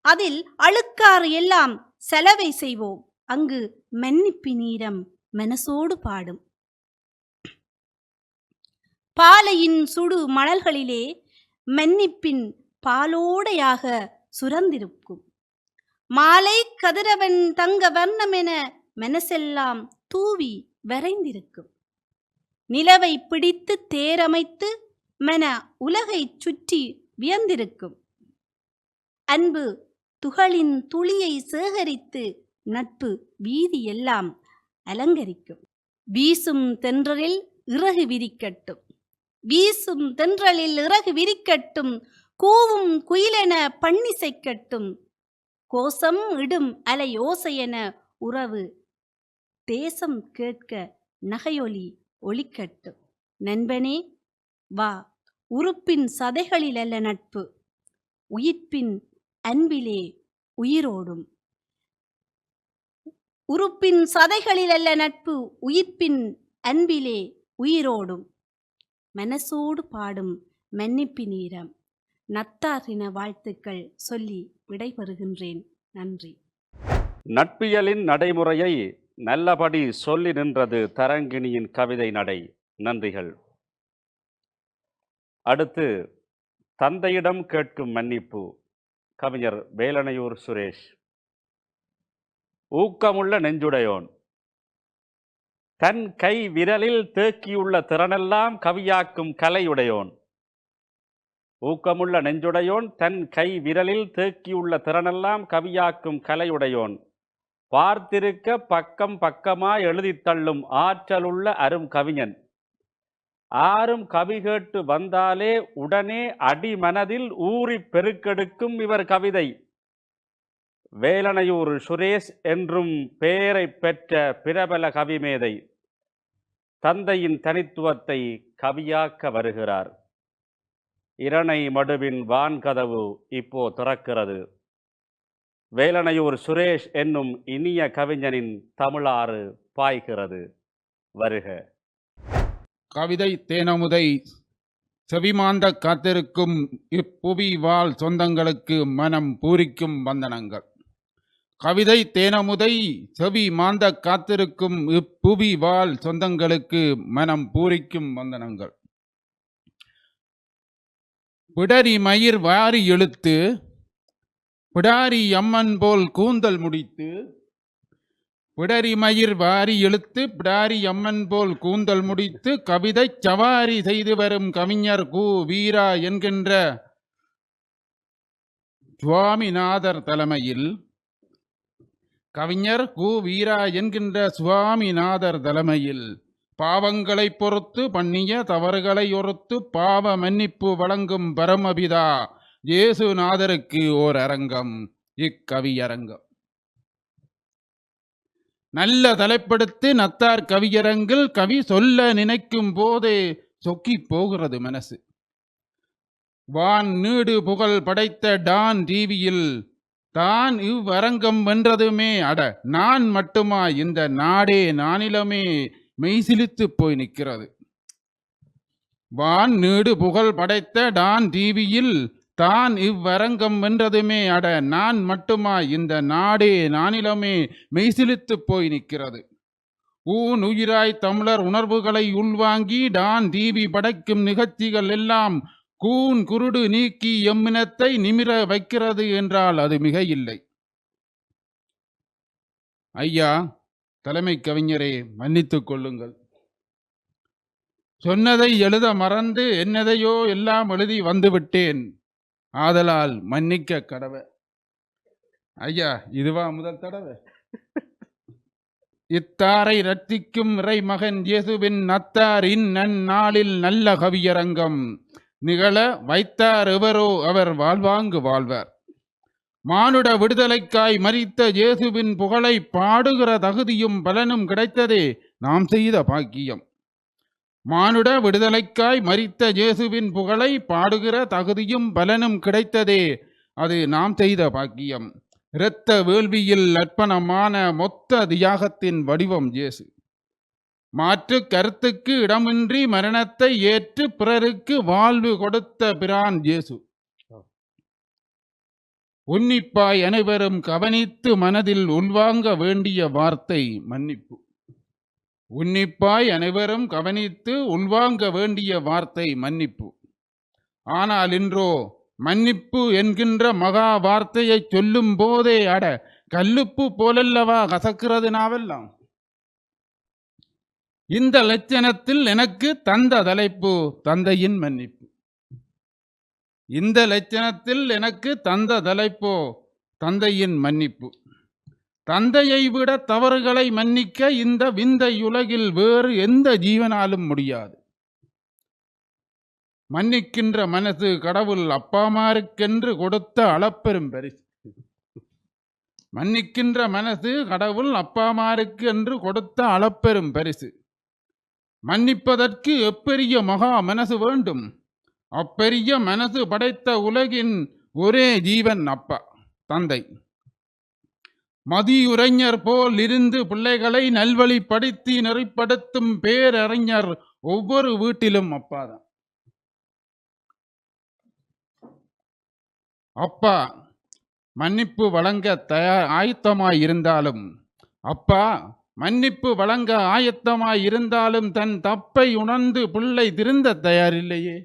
அதில் அழுக்காறு எல்லாம் செலவை செய்வோம். அங்கு மன்னிப்பு நீரம் மனசோடு பாடும். பாலையின் சுடு மணல்களிலே மன்னிப்பின் பாலோடையாக சுரந்திருக்கும். மாலை கதிரவன் தங்க வர்ணமென மனசெல்லாம் தூவி வரைந்திருக்கும். நிலவை பிடித்து தேரமைத்து மன உலகை சுற்றி வியந்திருக்கும். அன்பு துகளின் துளியை சேகரித்து நட்பு வீதி எல்லாம் அலங்கரிக்கும். வீசும் தென்றலில் இறகு விரிக்கட்டும், வீசும் தென்றலில் இறகு விரிக்கட்டும், கூவும் குயிலென பண்ணிசைக்கட்டும், கோசம் இடும் அலை ஓசையென உறவு தேசம் கேட்க நகையொலி ஒலிக்கட்டும். நண்பனே வா உறுப்பின் சதைகளிலல்ல நட்பு, உயிர்ப்பின் அன்பிலே உயிரோடும். உறுப்பின் சதைகளிலல்ல நட்பு, உயிர்ப்பின் அன்பிலே உயிரோடும். மனசோடு பாடும் மன்னிப்பு நேரம். நத்தாரின வாழ்த்துக்கள் சொல்லி விடைபெறுகின்றேன். நன்றி. நட்பியலின் நடைமுறையை நல்லபடி சொல்லி நின்றது தரங்கிணியின் கவிதை நடை. நன்றிகள். அடுத்து தந்தையிடம் கேட்கும் மன்னிப்பு. கவிஞர் வேலனையூர் சுரேஷ். ஊக்கமுள்ள நெஞ்சுடையோன், தன் கை விரலில் தேக்கியுள்ள திறனெல்லாம் கவியாக்கும் கலையுடையோன். ஊக்கமுள்ள நெஞ்சுடையோன், தன் கை விரலில் தேக்கியுள்ள திறனெல்லாம் கவியாக்கும் கலையுடையோன். பார்த்திருக்க பக்கம் பக்கமாய் எழுதித் தள்ளும் ஆற்றலுள்ள அரும் கவிஞன். ஆரும் கவி கேட்டு வந்தாலே உடனே அடிமனதில் ஊறி பெருக்கெடுக்கும் இவர் கவிதை. வேலனையூர் சுரேஷ் என்றும் பெயரை பெற்ற பிரபல கவிமேதை தந்தையின் தனித்துவத்தை கவியாக்க வருகிறார். இரணை மடுவின் வான்கதவு இப்போ திறக்கிறது. வேலனையூர் சுரேஷ் என்னும் இனிய கவிஞனின் தமிழாறு பாய்கிறது. வருக. கவிதை தேனமுதை செவிமாந்த காத்திருக்கும் இப்புவி வாழ் சொந்தங்களுக்கு மனம் பூரிக்கும் வந்தனங்கள். கவிதை தேனமுதை செவி மாந்த காத்திருக்கும் இப்புவி வாழ் சொந்தங்களுக்கு மனம் பூரிக்கும் வந்தனங்கள். பிடரி மயிர் வாரி இழுத்து பிடாரி அம்மன் போல் கூந்தல் முடித்து, பிடரி மயிர் வாரி இழுத்து பிடாரி அம்மன் போல் கூந்தல் முடித்து கவிதை சவாரி செய்து வரும் கவிஞர் கு. வீரா என்கின்ற சுவாமிநாதர் தலைமையில் கவிஞர் கு. வீரா என்கின்ற சுவாமிநாதர் தலைமையில் பாவங்களை பொறுத்து பண்ணிய தவறுகளை ஒருத்து பாவ மன்னிப்பு வழங்கும் பரமபிதா இயேசுநாதருக்கு ஓர் அரங்கம் இக்கவியரங்கம். நல்ல தலைப்படுத்தி நத்தார் கவியரங்கில் கவி சொல்ல நினைக்கும் போதே சொக்கி போகிறது மனசு. வான் நீடு புகழ் படைத்த டான் டிவியில் தான் இவ்வரங்கம் வென்றதுமே அட நான் மட்டுமா, இந்த நாடே நானிலமே மெய்சிலித்து போய் நிற்கிறது. வான் நீடு புகழ் படைத்த டான் டிவியில் தான் இவ்வரங்கம் வென்றதுமே அட நான் மட்டுமா, இந்த நாடே நானிலமே மெய்சிலித்து போய் நிற்கிறது. ஊன் உயிராய் தமிழர் உணர்வுகளை உள்வாங்கி டான் டிவி படைக்கும் நிகழ்ச்சிகள் எல்லாம் கூன் குருடு நீக்கி எம்மினத்தை நிமிர வைக்கிறது என்றால் அது மிக இல்லை. ஐயா தலைமை கவிஞரே, மன்னித்துக் கொள்ளுங்கள். சொன்னதை எழுத மறந்து என்னதையோ எல்லாம் எழுதி வந்துவிட்டேன். ஆதலால் மன்னிக்க கடவை. ஐயா இதுவா முதல் தடவை? இத்தாரை ரட்சிக்கும் இறைமகன் இயேசுவின் நத்தார் இந்நன்னாளில் நல்ல கவியரங்கம் நிகழ வைத்தார் எவரோ அவர் வாழ்வாங்கு வாழ்வார். மானுட விடுதலைக்காய் மரித்த இயேசுவின் புகழை பாடுகிற தகுதியும் பலனும் கிடைத்ததே நாம் செய்த பாக்கியம். மானுட விடுதலைக்காய் மரித்த இயேசுவின் புகழை பாடுகிற தகுதியும் பலனும் கிடைத்ததே அது நாம் செய்த பாக்கியம். இரத்த வேள்வியில் அர்ப்பணமான மொத்த தியாகத்தின் வடிவம் இயேசு. மாற்று கருத்துக்கு இடமின்றி மரணத்தை ஏற்று பிறருக்கு வாழ்வு கொடுத்த பிரான் இயேசு. உன்னிப்பாய் அனைவரும் கவனித்து மனதில் உள்வாங்க வேண்டிய வார்த்தை மன்னிப்பு. உன்னிப்பாய் அனைவரும் கவனித்து உள்வாங்க வேண்டிய வார்த்தை மன்னிப்பு. ஆனால் இன்றோ மன்னிப்பு என்கின்ற மகா வார்த்தையை சொல்லும் போதே அட கல்லுப்பு போலல்லவா கசக்கிறது நாவெல்லாம். இந்த லட்சணத்தில் எனக்கு தந்த தலைப்பு தந்தையின் மன்னிப்பு. இந்த லட்சணத்தில் எனக்கு தந்த தலைப்போ தந்தையின் மன்னிப்பு. தந்தையை விட தவறுகளை மன்னிக்க இந்த விந்தை உலகில் வேறு எந்த ஜீவனாலும் முடியாது. மன்னிக்கின்ற மனசு கடவுள் அப்பாமாருக்கென்று கொடுத்த அளப்பெரும் பரிசு. மன்னிக்கின்ற மனசு கடவுள் அப்பாமாருக்கு என்று கொடுத்த அளப்பெரும் பரிசு. மன்னிப்பதற்கு எப்பெரிய மகா மனசு வேண்டும். அப்பெரிய மனசு படைத்த உலகின் ஒரே ஜீவன் அப்பா, தந்தை. மதியுரைஞர் போல் இருந்து பிள்ளைகளை நல்வழிப்படுத்தி நெறிப்படுத்தும் பேரறிஞர் ஒவ்வொரு வீட்டிலும் அப்பாதான். அப்பா மன்னிப்பு வழங்க ஆயத்தமாய் இருந்தாலும், அப்பா மன்னிப்பு வழங்க ஆயத்தமாய் இருந்தாலும் தன் தப்பை உணர்ந்து பிள்ளை திருந்த தயாரில்லையே.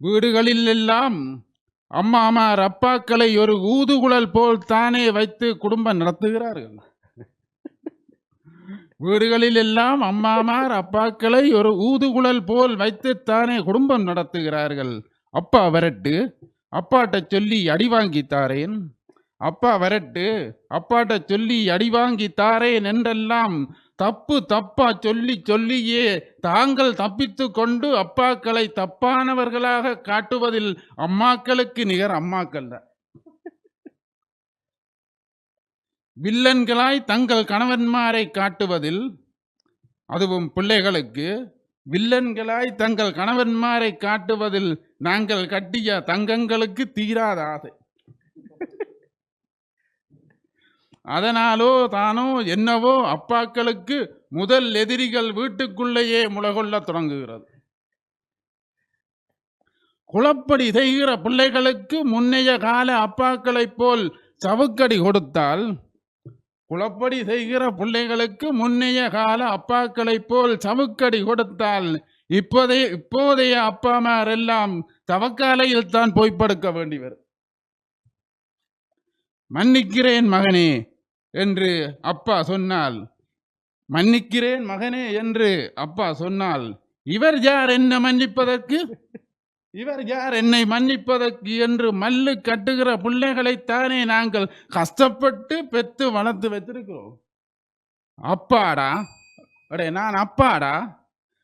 வீடுகளில் எல்லாம் அம்மாமார் அப்பாக்களை ஒரு ஊதுகுழல் போல் தானே வைத்து குடும்பம் நடத்துகிறார்கள். வீடுகளில் எல்லாம் அம்மாமார் அப்பாக்களை ஒரு ஊதுகுழல் போல் வைத்துத்தானே குடும்பம் நடத்துகிறார்கள். அப்பா வரட்டு, அப்பாட்ட சொல்லி அடி வாங்கி தாரேன், அப்பா வரட்டு, அப்பாட்ட சொல்லி அடி வாங்கி தாரேன் என்றெல்லாம் தப்பு தப்பா சொல்லி சொல்லியே தாங்கள் தப்பித்து கொண்டு அப்பாக்களை தப்பானவர்களாக காட்டுவதில் அம்மாக்களுக்கு நிகர் அம்மாக்கள் தான். வில்லன்களாய் தங்கள் கணவன்மாரை காட்டுவதில், அதுவும் பிள்ளைகளுக்கு வில்லன்களாய் தங்கள் கணவன்மாரை காட்டுவதில் நாங்கள் கட்டிய தங்கங்களுக்கு தீராத ஆசை. அதனாலோ தானோ என்னவோ அப்பாக்களுக்கு முதல் எதிரிகள் வீட்டுக்குள்ளேயே முளகொள்ள தொடங்குகிறது. குளப்படி செய்கிற பிள்ளைகளுக்கு முன்னைய கால அப்பாக்களைப் போல் சவுக்கடி கொடுத்தால், குளப்படி செய்கிற பிள்ளைகளுக்கு முன்னைய கால அப்பாக்களைப் போல் சவுக்கடி கொடுத்தால் இப்போதைய அப்பாமாரெல்லாம் தவக்காலையில் தான் போய் படுக்க வேண்டி வரும். மன்னிக்கிறேன் மகனே என்று அப்பா சொன்னால், மன்னிக்கிறேன் மகனே என்று அப்பா சொன்னால், இவர் யார் என்ன மன்னிப்பதற்கு, இவர் யார் என்னை மன்னிப்பதற்கு என்று மல்லு கட்டுகிற பிள்ளைகளைத்தானே நாங்கள் கஷ்டப்பட்டு பெற்று வளர்த்து வைத்திருக்கிறோம். அப்பாடா, அடே நான் அப்பாடா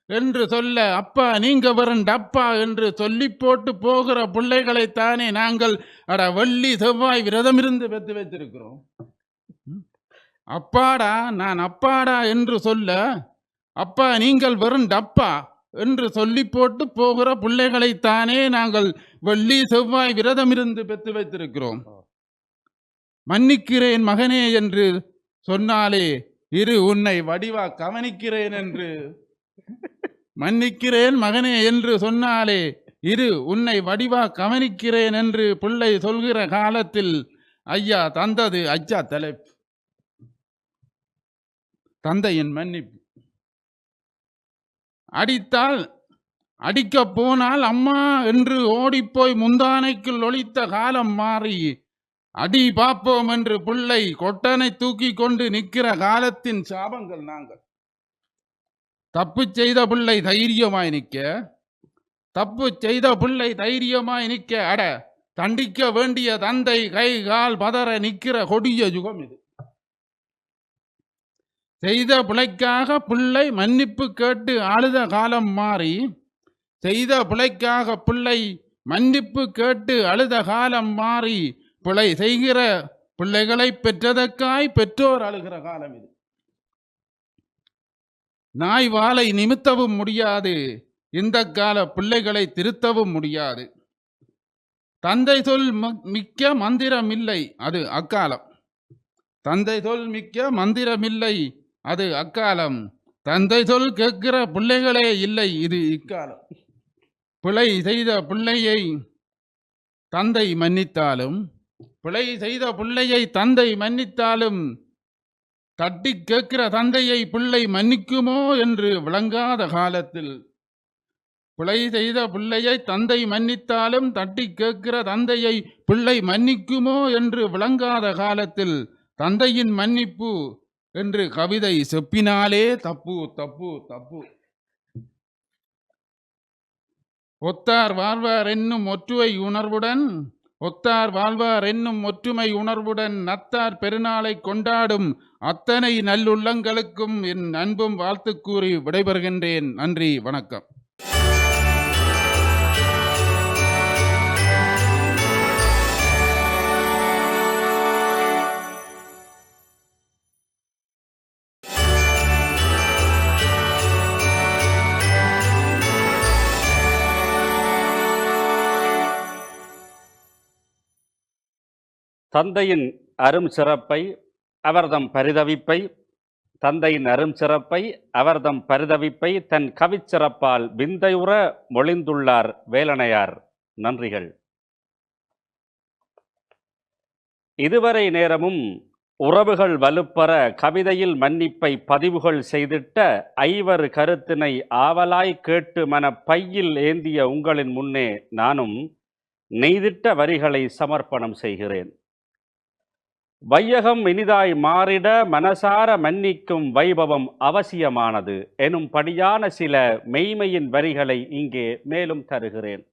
என்று சொல்ல, அப்பா நீங்க வரண்ட அப்பா என்று சொல்லி போட்டு போகிற பிள்ளைகளைத்தானே நாங்கள் வெள்ளி செவ்வாய் விரதமிருந்து பெற்று வைத்திருக்கிறோம். அப்பாடா நான் அப்பாடா என்று சொல்ல, அப்பா நீங்கள் வரண்ட அப்பா என்று சொல்லி போட்டு போகிற பிள்ளைகளைத்தானே நாங்கள் வெள்ளி செவ்வாய் விரதமிருந்து பெற்று வைத்திருக்கிறோம். மன்னிக்கிறேன் மகனே என்று சொன்னாலே இரு உன்னை வடிவா கவனிக்கிறேன் என்று, மன்னிக்கிறேன் மகனே என்று சொன்னாலே இரு உன்னை வடிவா கவனிக்கிறேன் என்று பிள்ளை சொல்கிற காலத்தில் ஐயா தந்தது ஐயா தலைப்பு, தந்தையின் மன்னிப்பு. அடித்தால் அடிக்க போனால் அம்மா என்று ஓடிப்போய் முந்தானைக்குள் ஒளித்த காலம் மாறி, அடி பார்ப்போம் என்று பிள்ளை கொட்டனை தூக்கி கொண்டு நிற்கிற காலத்தின் சாபங்கள் நாங்கள். தப்பு செய்த பிள்ளை தைரியமாய் நிற்க, தப்பு செய்த பிள்ளை தைரியமாய் நிற்க, அட தண்டிக்க வேண்டிய தந்தை கை கால் பதற நிற்கிற கொடிய யுகம் இது. செய்த பிழைக்காக பிள்ளை மன்னிப்பு கேட்டு அழுத காலம் மாறி, செய்த பிழைக்காக பிள்ளை மன்னிப்பு கேட்டு அழுத காலம் மாறி, பிழை செய்கிற பிள்ளைகளை பெற்றதற்காய் பெற்றோர் அழுகிற காலம் இது. நாய் வாளை நிமித்தவும் முடியாது, இந்த கால பிள்ளைகளை திருத்தவும் முடியாது. தந்தை சொல் மிக்க மந்திரமில்லை, அது அக்காலம். தந்தை சொல் மிக்க மந்திரமில்லை, அது அக்காலம். தந்தை சொல் கேட்கிற பிள்ளைகளே இல்லை, இது இக்காலம். பிழை செய்த பிள்ளையை தந்தை மன்னித்தாலும், பிழை செய்த பிள்ளையை தந்தை மன்னித்தாலும், தட்டி கேட்கிற தந்தையை பிள்ளை மன்னிக்குமோ என்று விளங்காத காலத்தில், பிழை செய்த பிள்ளையை தந்தை மன்னித்தாலும் தட்டி கேட்கிற தந்தையை பிள்ளை மன்னிக்குமோ என்று விளங்காத காலத்தில், தந்தையின் மன்னிப்பு என்று கவிதை செப்பினாலே தப்பு தப்பு தப்பு. ஒத்தார் வாழ்வார் என்னும் ஒற்றுமை உணர்வுடன், ஒத்தார் வாழ்வார் என்னும் ஒற்றுமை உணர்வுடன் நத்தார் பெருநாளை கொண்டாடும் அத்தனை நல்லுள்ளங்களுக்கும் என் அன்பும் வாழ்த்து கூறி விடைபெறுகின்றேன். நன்றி, வணக்கம். தந்தையின் அரும் சிறப்பை அவர்தம் பரிதவிப்பை தந்தையின் அரும் சிறப்பை அவர்தம் பரிதவிப்பை தன் கவிச்சிறப்பால் விந்தையுற மொழிந்துள்ளார் வேலனையார். நன்றிகள். இதுவரை நேரமும் உறவுகள் வலுப்பெற கவிதையில் மன்னிப்பை பதிவுகள் செய்திட்ட ஐவர் கருத்தினை ஆவலாய் கேட்டு மன பையில் ஏந்திய உங்களின் முன்னே நானும் நெய்திட்ட வரிகளை சமர்ப்பணம் செய்கிறேன். வையகம் இனிதாய் மாறிட மனசார மன்னிக்கும் வைபவம் அவசியமானது எனும் படியான சில மெய்மையின் வரிகளை இங்கே மேலும் தருகிறேன்.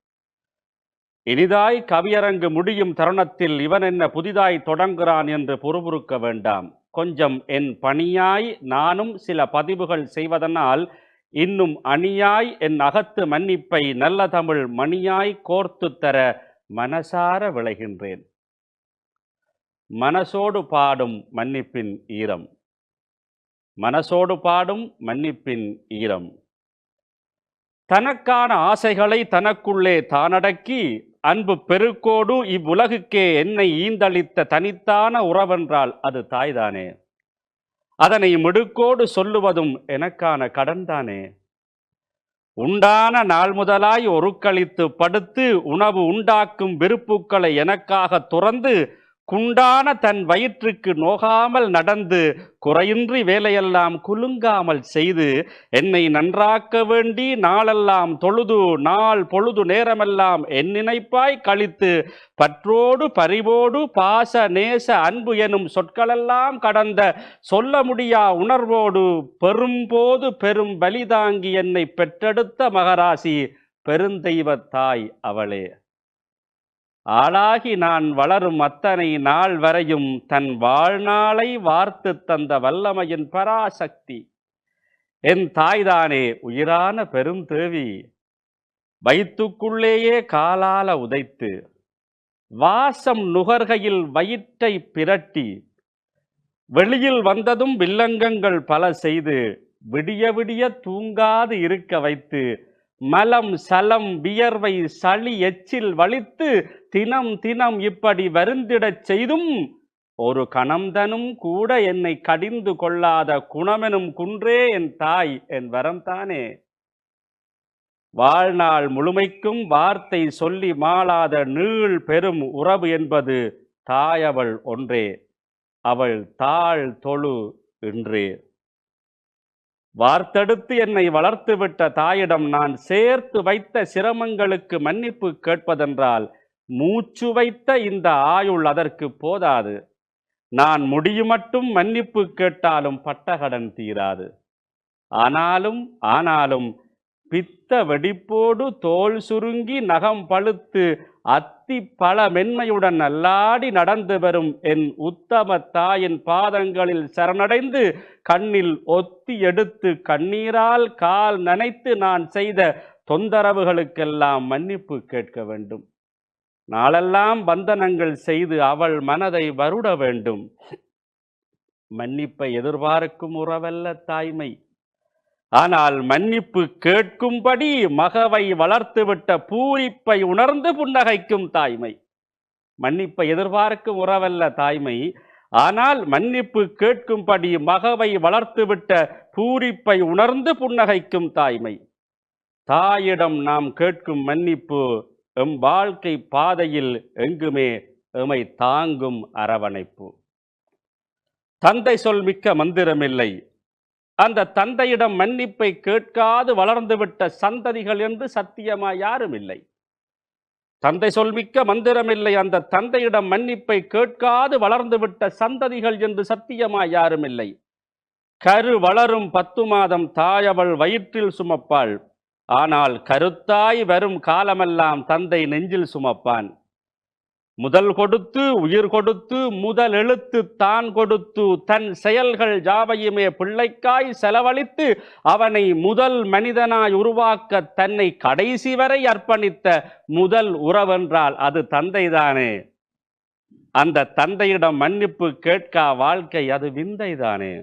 இனிதாய் கவியரங்கு முடியும் தருணத்தில் இவன் என்ன புதிதாய் தொடங்குகிறான் என்று புறுபுறுக்க வேண்டாம். கொஞ்சம் என் பணியாய் நானும் சில பதிவுகள் செய்வதனால் இன்னும் அணியாய் என் அகத்து மன்னிப்பை நல்ல தமிழ் மணியாய் கோர்த்து தர மனசார விளைகின்றேன். மனசோடு பாடும் மன்னிப்பின் ஈரம். மனசோடு பாடும் மன்னிப்பின் ஈரம். தனக்கான ஆசைகளை தனக்குள்ளே தானடக்கி அன்பு பெருக்கோடு இவ்வுலகுக்கே என்னை ஈந்தளித்த தனித்தான உறவென்றால் அது தாய்தானே. அதனை மிடுக்கோடு சொல்லுவதும் எனக்கான கடன்தானே. உண்டான நாள் முதலாய் ஒருக்களித்து படுத்து உணவு உண்டாக்கும் விருப்புக்களை எனக்காக துறந்து குண்டான தன் வயிற்றுக்கு நோகாமல் நடந்து குறையின்றி வேலையெல்லாம் குலுங்காமல் செய்து என்னை நன்றாக்க வேண்டி நாளெல்லாம் தொழுது நாள் பொழுது நேரமெல்லாம் என் நினைப்பாய் கழித்து பற்றோடு பரிவோடு பாச நேச அன்பு எனும் சொற்களெல்லாம் கடந்த சொல்ல முடியா உணர்வோடு பெரும்போது பெரும் பலிதாங்கி என்னை பெற்றெடுத்த மகராசி பெருந்தெய்வ தாய் அவளே. ஆளாகி நான் வளரும் அத்தனை நாள் வரையும் தன் வாழ்நாளை வார்த்து தந்த வல்லமையின் பராசக்தி என் தாய்தானே. உயிரான பெரும் தேவி வயிற்றுக்குள்ளேயே காலால உதைத்து வாசம் நுகர்கையில் வயிற்றை பிரட்டி வெளியில் வந்ததும் வில்லங்கங்கள் பல செய்து விடிய விடிய தூங்காது இருக்க வைத்து மலம் சலம் வியர்வை சளி எச்சில் வலித்து தினம் தினம் இப்படி வருந்திடச் செய்தும் ஒரு கணம்தனும் கூட என்னை கடிந்து கொள்ளாத குணமெனும் குன்றே என் தாய் என் வரம்தானே. வாழ்நாள் முழுமைக்கும் வார்த்தை சொல்லி மாளாத நீள் பெரும் உறவு என்பது தாயவள் ஒன்றே. அவள் தாழ் தொழு இன்றே. வார்த்தெடுத்து என்னை வளர்த்துவிட்ட தாயிடம் நான் சேர்த்து வைத்த சிரமங்களுக்கு மன்னிப்பு கேட்பதென்றால் மூச்சு வைத்த இந்த ஆயுள் அதற்கு போதாது. நான் முடியுமட்டும் மன்னிப்பு கேட்டாலும் பட்டகடன் தீராது. ஆனாலும் பித்த வெடிப்போடு தோல் சுருங்கி நகம் பழுத்து அத்தி பல மென்மையுடன் அல்லாடி நடந்து வரும் என் உத்தம தாயின் பாதங்களில் சரணடைந்து கண்ணில் ஒத்தி எடுத்து கண்ணீரால் கால் நனைத்து நான் செய்த தொந்தரவுகளுக்கெல்லாம் மன்னிப்பு கேட்க வேண்டும். நாளெல்லாம் பந்தனங்கள் செய்து அவள் மனதை வருட வேண்டும். மன்னிப்பை எதிர்பார்க்கும் உறவல்ல தாய்மை. ஆனால் மன்னிப்பு கேட்கும்படி மகவை வளர்த்துவிட்ட பூரிப்பை உணர்ந்து புன்னகைக்கும் தாய்மை. மன்னிப்பை எதிர்பார்க்கும் உறவல்ல தாய்மை. ஆனால் மன்னிப்பு கேட்கும்படி மகவை வளர்த்துவிட்ட பூரிப்பை உணர்ந்து புன்னகைக்கும் தாய்மை. தாயிடம் நாம் கேட்கும் மன்னிப்பு எம் வாழ்க்கை பாதையில் எங்குமே எமை தாங்கும் அரவணைப்பு. தந்தை சொல் மிக்க மந்திரமில்லை. அந்த தந்தையிடம் மன்னிப்பை கேட்காது வளர்ந்துவிட்ட சந்ததிகள் என்று சத்தியமா யாரும் இல்லை. தந்தை சொல்மிக்க மந்திரமில்லை. அந்த தந்தையிடம் மன்னிப்பை கேட்காது வளர்ந்துவிட்ட சந்ததிகள் என்று சத்தியமா யாரும் இல்லை. கரு வளரும் 10 மாதம் தாயவள் வயிற்றில் சுமப்பாள். ஆனால் கருத்தாய் வரும் காலமெல்லாம் தந்தை நெஞ்சில் சுமப்பான். முதல் கொடுத்து உயிர் கொடுத்து முதல் எழுத்து தான் கொடுத்து தன் செயல்கள் யாவையுமே பிள்ளைக்காய் செலவழித்து அவனை முதல் மனிதனாய் உருவாக்க தன்னை கடைசி வரை அர்ப்பணித்த முதல் உறவென்றால் அது தந்தைதானே. அந்த தந்தையிடம் மன்னிப்பு கேட்கா வாழ்க்கை அது விந்தைதானே.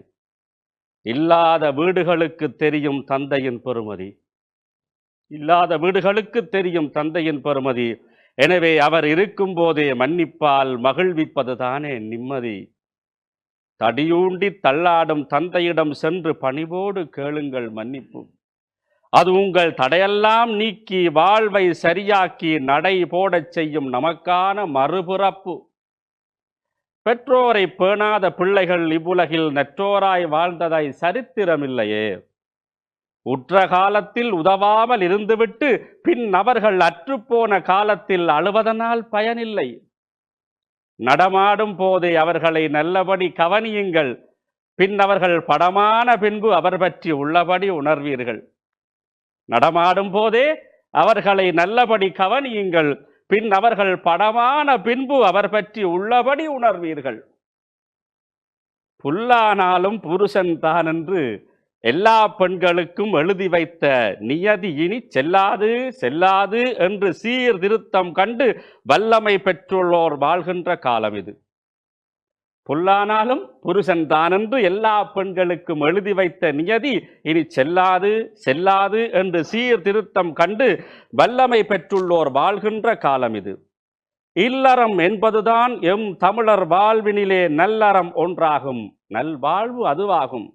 இல்லாத வீடுகளுக்கு தெரியும் தந்தையின் பெருமதி. இல்லாத வீடுகளுக்கு தெரியும் தந்தையின் பெருமதி. எனவே அவர் இருக்கும்போதே மன்னிப்பால் மகிழ்விப்பதுதானே நிம்மதி. தடியூண்டி தள்ளாடும் தந்தையிடம் சென்று பணிவோடு கேளுங்கள் மன்னிப்பு. அது உங்கள் தடையெல்லாம் நீக்கி வாழ்வை சரியாக்கி நடை போடச் செய்யும் நமக்கான மறுபிறப்பு. பெற்றோரை பேணாத பிள்ளைகள் இவ்வுலகில் நற்றோராய் வாழ்ந்ததாய் சரித்திரமில்லையே. உற்ற காலத்தில் உதவாமல் இருந்துவிட்டு பின் அவர்கள் அற்றுப்போன காலத்தில் அழுவதனால் பயனில்லை. நடமாடும் போதே அவர்களை நல்லபடி கவனியுங்கள். பின் அவர்கள் படமான பின்பு அவர் பற்றி உள்ளபடி உணர்வீர்கள். நடமாடும் போதே அவர்களை நல்லபடி கவனியுங்கள். பின் அவர்கள் படமான பின்பு அவர் பற்றி உள்ளபடி உணர்வீர்கள். புல்லானாலும் புருஷன் தான் என்று எல்லா பெண்களுக்கும் எழுதி வைத்த நியதி இனி செல்லாது செல்லாது என்று சீர்திருத்தம் கண்டு வல்லமை பெற்றுள்ளோர் வாழ்கின்ற காலம் இது. புல்லானாலும் புருஷன் தான் என்று எல்லா பெண்களுக்கும் எழுதி வைத்த நியதி இனி செல்லாது செல்லாது என்று சீர்திருத்தம் கண்டு வல்லமை பெற்றுள்ளோர் வாழ்கின்ற காலம் இது. இல்லறம் என்பதுதான் எம் தமிழர் வாழ்வினிலே நல்லறம் ஒன்றாகும். நல்வாழ்வு அதுவாகும்.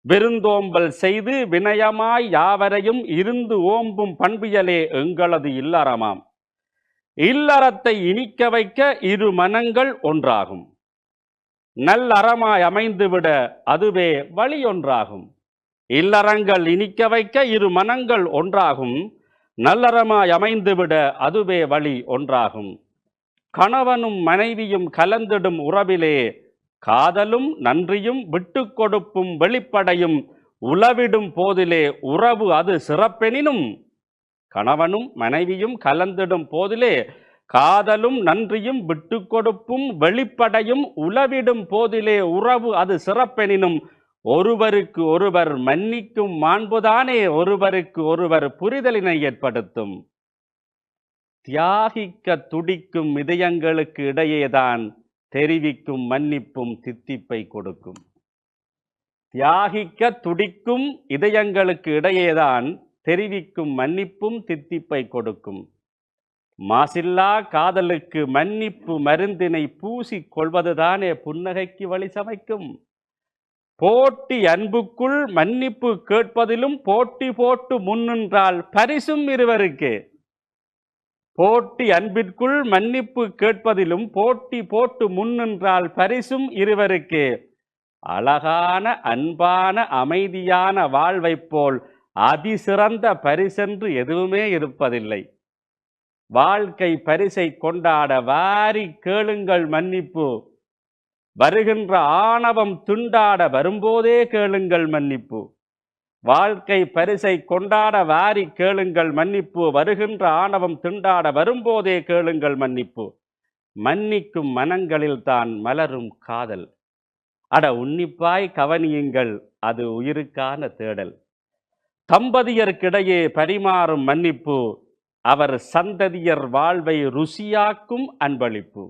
விருந்தோம்பல் செய்து வினயமாய் யாவரையும் இருந்து ஓம்பும் பண்பியலே எங்களது இல்லறமாம். இல்லறத்தை இனிக்க வைக்க இரு மனங்கள் ஒன்றாகும். நல்லறமாய் அமைந்துவிட அதுவே வழி ஒன்றாகும். இல்லறங்கள் இனிக்க வைக்க இரு மனங்கள் ஒன்றாகும். நல்லறமாய் அமைந்துவிட அதுவே வழி ஒன்றாகும். கணவனும் மனைவியும் கலந்திடும் உறவிலே காதலும் நன்றியும் விட்டு கொடுப்பும் வெளிப்படையும் உளவிடும் போதிலே உறவு அது சிறப்பெனினும், கணவனும் மனைவியும் கலந்திடும் போதிலே காதலும் நன்றியும் விட்டு கொடுப்பும் வெளிப்படையும் உளவிடும் போதிலே உறவு அது சிறப்பெனினும், ஒருவருக்கு ஒருவர் மன்னிக்கும் மாண்புதானே ஒருவருக்கு ஒருவர் புரிதலினை ஏற்படுத்தும். தியாகிக்க துடிக்கும் இதயங்களுக்கு இடையேதான் தெரிவிக்கும் மன்னிப்பும் தித்திப்பை கொடுக்கும். தியாகிக்க துடிக்கும் இதயங்களுக்கு இடையேதான் தெரிவிக்கும் மன்னிப்பும் தித்திப்பை கொடுக்கும். மாசில்லா காதலுக்கு மன்னிப்பு மருந்தினை பூசிக் கொள்வதுதானே புன்னகைக்கு வழி சமைக்கும். போட்டி அன்புக்குள் மன்னிப்பு கேட்பதிலும் போட்டி போட்டு முன்னின்றால் பரிசும் இருவருக்கே. போட்டி அன்பிற்குள் மன்னிப்பு கேட்பதிலும் போட்டி போட்டு முன்னின்றால் பரிசும் இருவருக்கே. அழகான அன்பான அமைதியான வாழ்வை போல் அதிசிறந்த பரிசென்று எதுவுமே இருப்பதில்லை. வாழ்க்கை பரிசை கொண்டாட வாரி கேளுங்கள் மன்னிப்பு. வருகின்ற ஆணவம் துண்டாட வரும்போதே கேளுங்கள் மன்னிப்பு. வாழ்க்கை பரிசை கொண்டாட வாரி கேளுங்கள் மன்னிப்பு. வருகின்ற ஆணவம் திண்டாட வரும்போதே கேளுங்கள் மன்னிப்பு. மன்னிக்கும் மனங்களில் தான் மலரும் காதல். அட உன்னிப்பாய் கவனியுங்கள், அது உயிருக்கான தேடல். தம்பதியருக்கிடையே பரிமாறும் மன்னிப்பு அவர் சந்ததியர் வாழ்வை ருசியாக்கும் அன்பளிப்பு.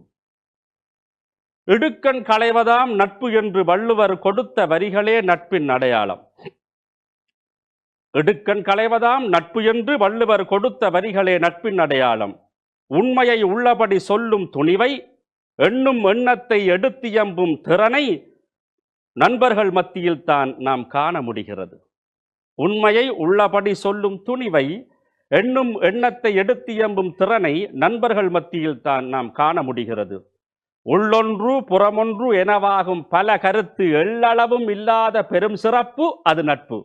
இடுக்கண் களைவதாம் நட்பு என்று வள்ளுவர் கொடுத்த வரிகளே நட்பின் அடையாளம். இடுக்கண் களைவதாம் நட்பு என்று வள்ளுவர் கொடுத்த வரிகளே நட்பின் அடையாளம். உண்மையை உள்ளபடி சொல்லும் துணிவை, எண்ணும் எண்ணத்தை எடுத்தியம்பும் திறனை நண்பர்கள் மத்தியில் தான் நாம் காண முடிகிறது. உண்மையை உள்ளபடி சொல்லும் துணிவை, எண்ணும் எண்ணத்தை எடுத்தியம்பும் திறனை நண்பர்கள் மத்தியில் தான் நாம் காண முடிகிறது. உள்ளொன்று புறமொன்று எனவாகும் பல கருத்து எள்ளளவும் இல்லாத பெரும் சிறப்பு அது நட்பு.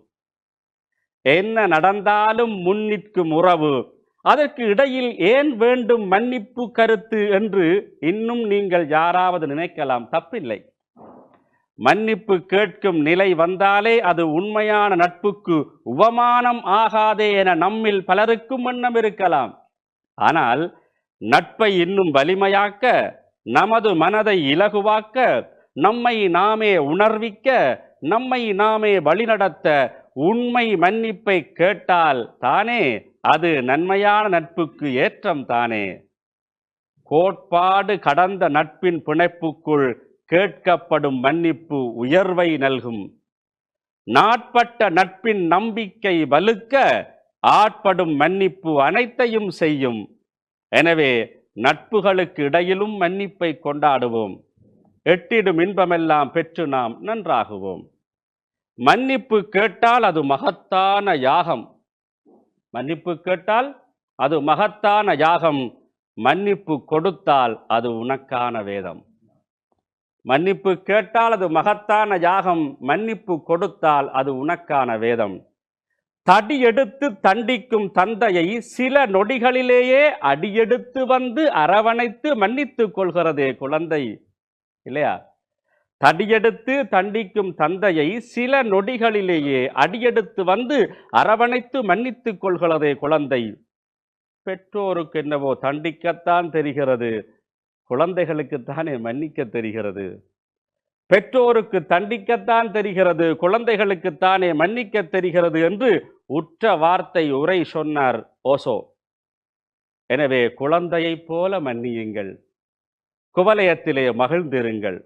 என்ன நடந்தாலும் முன்னிற்கும் உறவு, அதற்கு இடையில் ஏன் வேண்டும் மன்னிப்பு கருத்து என்று இன்னும் நீங்கள் யாராவது நினைக்கலாம், தப்பில்லை. மன்னிப்பு கேட்கும் நிலை வந்தாலே அது உண்மையான நட்புக்கு உபமானம் ஆகாதே என நம்மில் பலருக்கும் எண்ணம் இருக்கலாம். ஆனால் நட்பை இன்னும் வலிமையாக்க, நமது மனதை இலகுவாக்க, நம்மை நாமே உணர்விக்க, நம்மை நாமே வழிநடத்த உண்மை மன்னிப்பை கேட்டால் தானே அது நன்மையான நட்புக்கு ஏற்றம் தானே. கோட்பாடு கடந்த நட்பின் பிணைப்புக்குள் கேட்கப்படும் மன்னிப்பு உயர்வை நல்கும். நாட்பட்ட நட்பின் நம்பிக்கை வலுக்க ஆட்படும் மன்னிப்பு அனைத்தையும் செய்யும். எனவே நட்புகளுக்கு இடையிலும் மன்னிப்பை கொண்டாடுவோம். எட்டிடும் இன்பமெல்லாம் பெற்று நாம் நன்றாகுவோம். மன்னிப்பு கேட்டால் அது மகத்தான யாகம். மன்னிப்பு கேட்டால் அது மகத்தான யாகம். மன்னிப்பு கொடுத்தால் அது உனக்கான வேதம். மன்னிப்பு கேட்டால் அது மகத்தான யாகம். மன்னிப்பு கொடுத்தால் அது உனக்கான வேதம். தடியெடுத்து தண்டிக்கும் தந்தையை சில நொடிகளிலேயே அடியெடுத்து வந்து அரவணைத்து மன்னித்துக் கொள்கிறதே குழந்தை, இல்லையா? தடியெடுத்து தண்டிக்கும் தந்தையை சில நொடிகளிலேயே அடியெடுத்து வந்து அரவணைத்து மன்னித்துக் கொள்கிறதே குழந்தை. பெற்றோருக்கு என்னவோ தண்டிக்கத்தான் தெரிகிறது, குழந்தைகளுக்குத்தானே மன்னிக்க தெரிகிறது. பெற்றோருக்கு தண்டிக்கத்தான் தெரிகிறது, குழந்தைகளுக்குத்தானே மன்னிக்க தெரிகிறது என்று உற்ற வார்த்தை உரை சொன்னார் ஓசோ. எனவே குழந்தையைப் போல மன்னியுங்கள், குவலயத்திலே மகிழ்ந்திருங்கள்.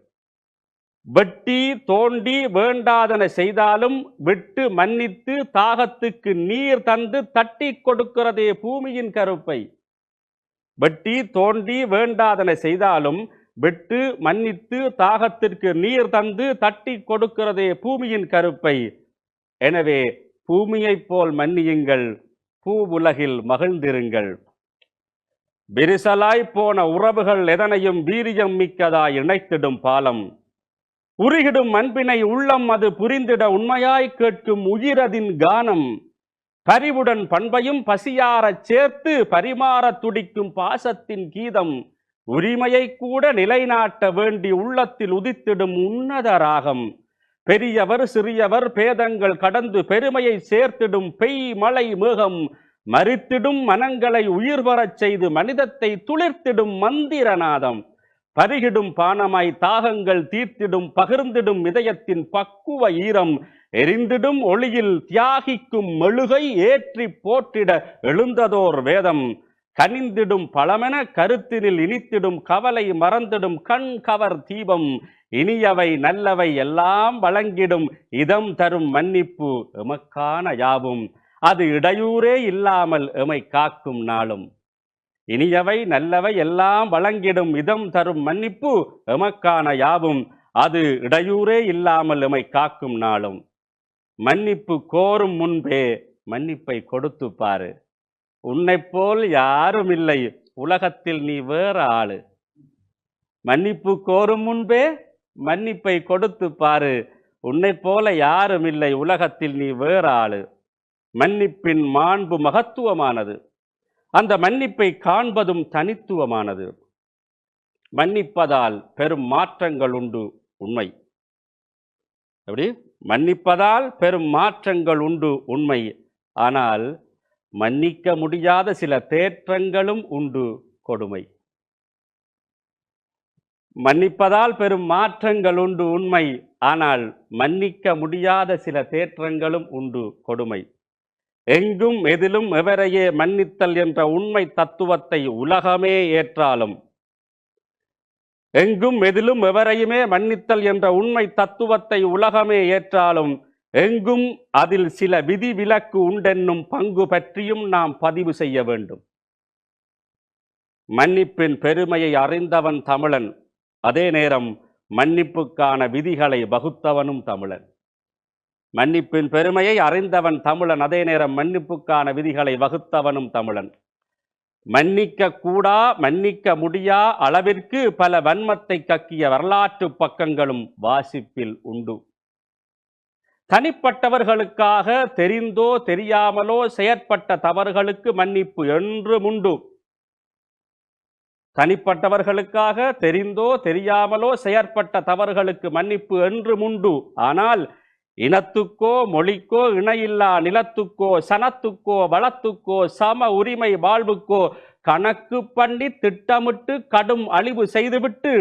வெட்டி தோண்டி வேண்டாதன செய்தாலும் விட்டு மன்னித்து தாகத்துக்கு நீர் தந்து தட்டி கொடுக்கிறதே பூமியின் கருப்பை. வெட்டி தோண்டி வேண்டாதன செய்தாலும் விட்டு மன்னித்து தாகத்திற்கு நீர் தந்து தட்டி கொடுக்கிறதே பூமியின் கருப்பை. எனவே பூமியைப் போல் மன்னியுங்கள், பூ உலகில் மகிழ்ந்திருங்கள். விரிசலாய் போன உறவுகள் எதனையும் வீரியம் மிக்கதாய் இணைத்திடும் பாலம். உருகிடும் அன்பினை உள்ளம் அது புரிந்திட உண்மையாய் கேட்கும் உயிரதின் கானம். பரிவுடன் பண்பையும் பசியாரச் சேர்த்து பரிமாறத் துடிக்கும் பாசத்தின் கீதம். உரிமையை கூட நிலைநாட்ட வேண்டி உள்ளத்தில் உதித்திடும் உன்னத ராகம். பெரியவர் சிறியவர் பேதங்கள் கடந்து பெருமையை சேர்த்திடும் பெய் மலை மேகம். மரித்திடும் மனங்களை உயிர் வரச் செய்து மனிதத்தை துளிர்த்திடும் மந்திரநாதம். பருகிடும் பானமாய் தாகங்கள் தீர்த்திடும் பகிர்ந்திடும் இதயத்தின் பக்குவ ஈரம். எரிந்திடும் ஒளியில் தியாகிக்கும் மெழுகை ஏற்றி போற்றிட எழுந்ததோர் வேதம். கனிந்திடும் பழமென கருத்தினில் இனித்திடும் கவலை மறந்திடும் கண் கவர் தீபம். இனியவை நல்லவை எல்லாம் வழங்கிடும் இதம் தரும் மன்னிப்பு எமக்கான யாவும். அது இடையூறே இல்லாமல் எமை காக்கும் நாளும். இனியவை நல்லவை எல்லாம் வழங்கிடும் இதம் தரும் மன்னிப்பு எமக்கான யாவும். அது இடையூறே இல்லாமல் எமை காக்கும் நாளும். மன்னிப்பு கோரும் முன்பே மன்னிப்பை கொடுத்து பாரு. உன்னை போல் யாரும் இல்லை உலகத்தில், நீ வேற ஆளு. மன்னிப்பு கோரும் முன்பே மன்னிப்பை கொடுத்து பாரு. உன்னை போல யாரும் இல்லை உலகத்தில், நீ வேற ஆளு. மன்னிப்பின் மாண்பு மகத்துவமானது. அந்த மன்னிப்பை காண்பதும் தனித்துவமானது. மன்னிப்பதால் பெரும் மாற்றங்கள் உண்டு, உண்மை. எப்படி? மன்னிப்பதால் பெரும் மாற்றங்கள் உண்டு, உண்மை. ஆனால் மன்னிக்க முடியாத சில தேற்றங்களும் உண்டு, கொடுமை. மன்னிப்பதால் பெரும் மாற்றங்கள் உண்டு, உண்மை. ஆனால் மன்னிக்க முடியாத சில தேற்றங்களும் உண்டு, கொடுமை. எங்கும் எதிலும் எவரையே மன்னித்தல் என்ற உண்மை தத்துவத்தை உலகமே ஏற்றாலும், எங்கும் எதிலும் எவரையுமே மன்னித்தல் என்ற உண்மை தத்துவத்தை உலகமே ஏற்றாலும், எங்கும் அதில் சில விதி விலக்கு உண்டென்னும் பங்கு பற்றியும் நாம் பதிவு செய்ய வேண்டும். மன்னிப்பின் பெருமையை அறிந்தவன் தமிழன், அதே நேரம் மன்னிப்புக்கான விதிகளை வகுத்தவனும் தமிழன். மன்னிப்பின் பெருமையை அறிந்தவன் தமிழன், அதே நேரம் மன்னிப்புக்கான விதிகளை வகுத்தவனும் தமிழன். மன்னிக்க கூடா மன்னிக்க முடியா அளவிற்கு பல வன்மத்தை கக்கிய வரலாற்று பக்கங்களும் வாசிப்பில் உண்டு. தனிப்பட்டவர்களுக்காக தெரிந்தோ தெரியாமலோ செயற்பட்ட தவறுகளுக்கு மன்னிப்பு என்றும் உண்டு. தனிப்பட்டவர்களுக்காக தெரிந்தோ தெரியாமலோ செயற்பட்ட தவறுகளுக்கு மன்னிப்பு என்றும் உண்டு. ஆனால் இனத்துக்கோ மொழிக்கோ இணையில்லா நிலத்துக்கோ சனத்துக்கோ வளத்துக்கோ சம உரிமை வாழ்வுக்கோ கணக்கு பண்ணி திட்டமிட்டு கடும் அழிவு செய்துவிட்டு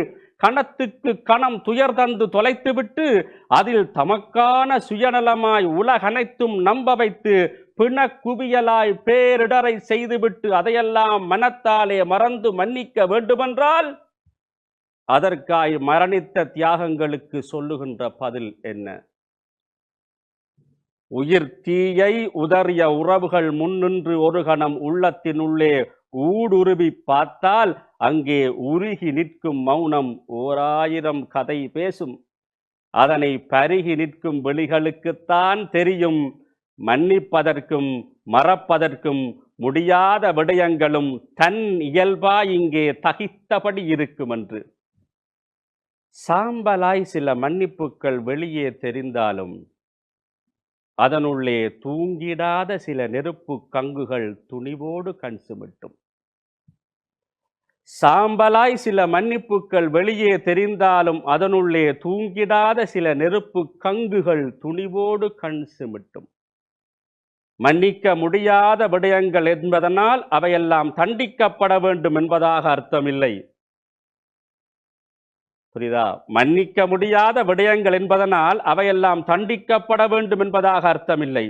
கணத்துக்கு கணம் துயர் தந்து தொலைத்துவிட்டு அதில் தமக்கான சுயநலமாய் உலகனைத்தும் நம்ப வைத்து பிணக்குவியலாய் பேரிடரை செய்துவிட்டு அதையெல்லாம் மனத்தாலே மறந்து மன்னிக்க வேண்டுமென்றால் அதற்காய் மரணித்த தியாகங்களுக்கு சொல்லுகின்ற பதில் என்ன? உயிர் தீயை உதறிய உறவுகள் முன்னின்று ஒரு கணம் உள்ளத்தினுள்ளே ஊடுருவி பார்த்தால் அங்கே உருகி நிற்கும் மௌனம் 1000 கதை பேசும். அதனை பருகி நிற்கும் விழிகளுக்குத்தான் தெரியும் மன்னிப்பதற்கும் மறப்பதற்கும் முடியாத விடயங்களும் தன் இயல்பாய் இங்கே தகித்தபடி இருக்கும் என்று. சாம்பலாய் சில மன்னிப்புகள் வெளியே தெரிந்தாலும் அதனுள்ளே தூங்கிடாத சில நெருப்பு கங்குகள் துணிவோடு கண் சிமிட்டும். சாம்பலாய் சில மன்னிப்புகள் வெளியே தெரிந்தாலும் அதனுள்ளே தூங்கிடாத சில நெருப்பு கங்குகள் துணிவோடு கண் சிமிட்டும். மன்னிக்க முடியாத விடயங்கள் என்பதனால் அவையெல்லாம் தண்டிக்கப்பட வேண்டும் என்பதாக அர்த்தமில்லை. புரியுதா? மன்னிக்க முடியாத விடயங்கள் என்பதனால் அவையெல்லாம் தண்டிக்கப்பட வேண்டும் என்பதாக அர்த்தமில்லை.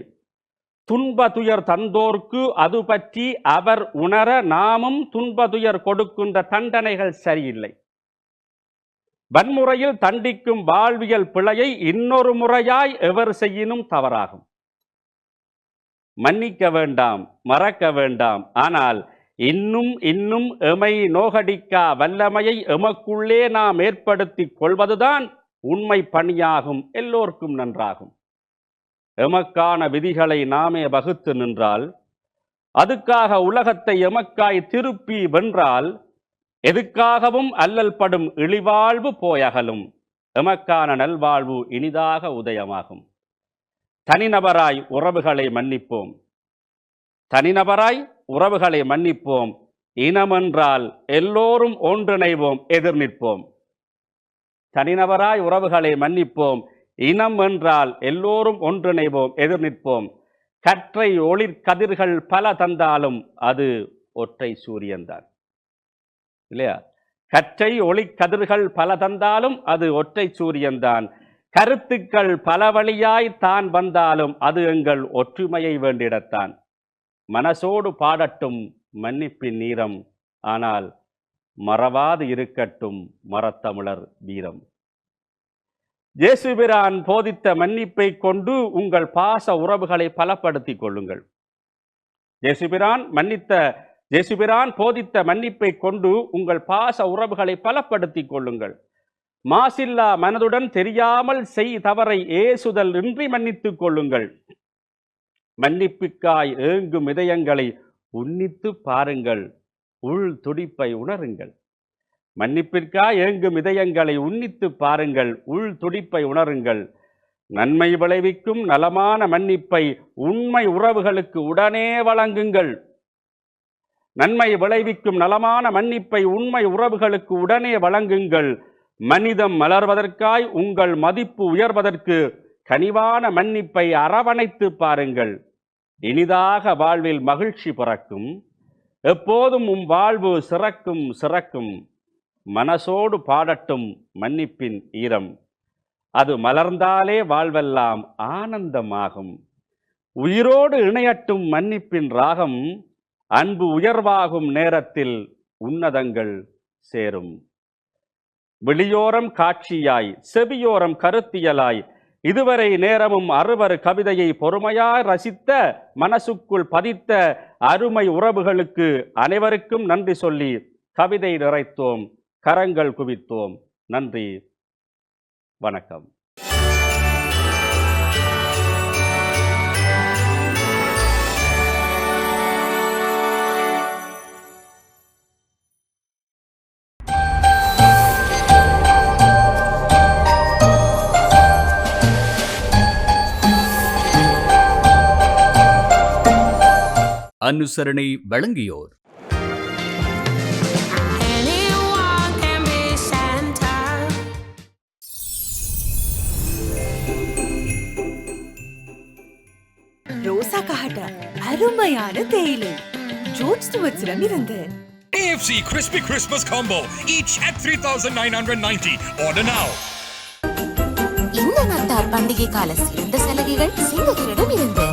துன்ப துயர் தந்தோர்க்கு அது பற்றி அவர் உணர நாமும் துன்ப துயர் கொடுக்கின்ற தண்டனைகள் சரியில்லை. வன்முறையில் தண்டிக்கும் வாழ்வியல் பிழையை இன்னொரு முறையாய் எவர் செய்யினும் தவறாகும். மன்னிக்க வேண்டாம், மறக்க வேண்டாம். ஆனால் இன்னும் எமை நோகடிக்கா வல்லமையை எமக்குள்ளே நாம் ஏற்படுத்தி கொள்வதுதான் உண்மை பணியாகும். எல்லோருக்கும் நன்றாகும். எமக்கான விதிகளை நாமே வகுத்து நின்றால், அதுக்காக உலகத்தை எமக்காய் திருப்பி வென்றால், எதுக்காகவும் அல்லல் படும் இழிவாழ்வு போயகலும். எமக்கான நல்வாழ்வு இனிதாக உதயமாகும். தனிநபராய் உறவுகளை மன்னிப்போம். தனிநபராய் உறவுகளை மன்னிப்போம். இனமென்றால் எல்லோரும் ஒன்றிணைவோம், எதிர் நிற்போம். தனிநபராய் உறவுகளை மன்னிப்போம். இனம் என்றால் எல்லோரும் ஒன்றிணைவோம், எதிர் நிற்போம். கற்றை ஒளிர் கதிர்கள் பல தந்தாலும் அது ஒற்றை சூரியன்தான். இல்லையா? கற்றை ஒளி கதிர்கள் பல தந்தாலும் அது ஒற்றை சூரியன்தான். கருத்துக்கள் பல வழியாய் தான் வந்தாலும் அது எங்கள் ஒற்றுமையை வேண்டிடத்தான். மனசோடு பாடட்டும் மன்னிப்பின் நீரம், ஆனால் மறவாது இருக்கட்டும் மறத்தமிழர் வீரம். இயேசுபிரான் போதித்த மன்னிப்பை கொண்டு உங்கள் பாச உறவுகளை பலப்படுத்திக் கொள்ளுங்கள். இயேசுபிரான் போதித்த மன்னிப்பை கொண்டு உங்கள் பாச உறவுகளை பலப்படுத்திக் கொள்ளுங்கள். மாசில்லா மனதுடன் தெரியாமல் செய் தவறை ஏசுதல் இன்றி மன்னித்துக் கொள்ளுங்கள். மன்னிப்புக்காய் ஏங்கும் இதயங்களை உன்னித்து பாருங்கள், உள் துடிப்பை உணருங்கள். மன்னிப்பிற்காய் ஏங்கும் இதயங்களை உன்னித்து பாருங்கள், உள் துடிப்பை உணருங்கள். நன்மை விளைவிக்கும் நலமான மன்னிப்பை உண்மை உறவுகளுக்கு உடனே வழங்குங்கள். நன்மை விளைவிக்கும் நலமான மன்னிப்பை உண்மை உறவுகளுக்கு உடனே வழங்குங்கள். மனிதம் மலர்வதற்காய் உங்கள் மதிப்பு உயர்வதற்கு கனிவான மன்னிப்பை அரவணைத்து பாருங்கள். இனிதாக வாழ்வில் மகிழ்ச்சி பிறக்கும். எப்போதும் வாழ்வு சிறக்கும். மனசோடு பாடட்டும் மன்னிப்பின் ஈரம். அது மலர்ந்தாலே வாழ்வெல்லாம் ஆனந்தமாகும். உயிரோடு இணையட்டும் மன்னிப்பின் ராகம். அன்பு உயர்வாகும் நேரத்தில் உன்னதங்கள் சேரும். வெளியோரம் காட்சியாய், செவியோரம் கருத்தியலாய், இதுவரை நேரமும் அறுவர் கவிதையை பொறுமையாய் ரசித்த, மனசுக்குள் பதித்த அருமை உறவுகளுக்கு அனைவருக்கும் நன்றி சொல்லி கவிதை நிறைத்தோம், கரங்கள் குவித்தோம். நன்றி, வணக்கம். அனுசரணை வழங்கியோர் ரோசா காட்ட அருமையான தேயிலை ஜோர்ஜ் ஸ்டுவர்ட்ஸிடம் இருந்து. AFC Crispy Christmas Combo, each at 3,990. Order now. இந்த நத்தார் பண்டிகை கால சிறந்த சலுகைகள் சிங்ககிரிடம் இருந்து.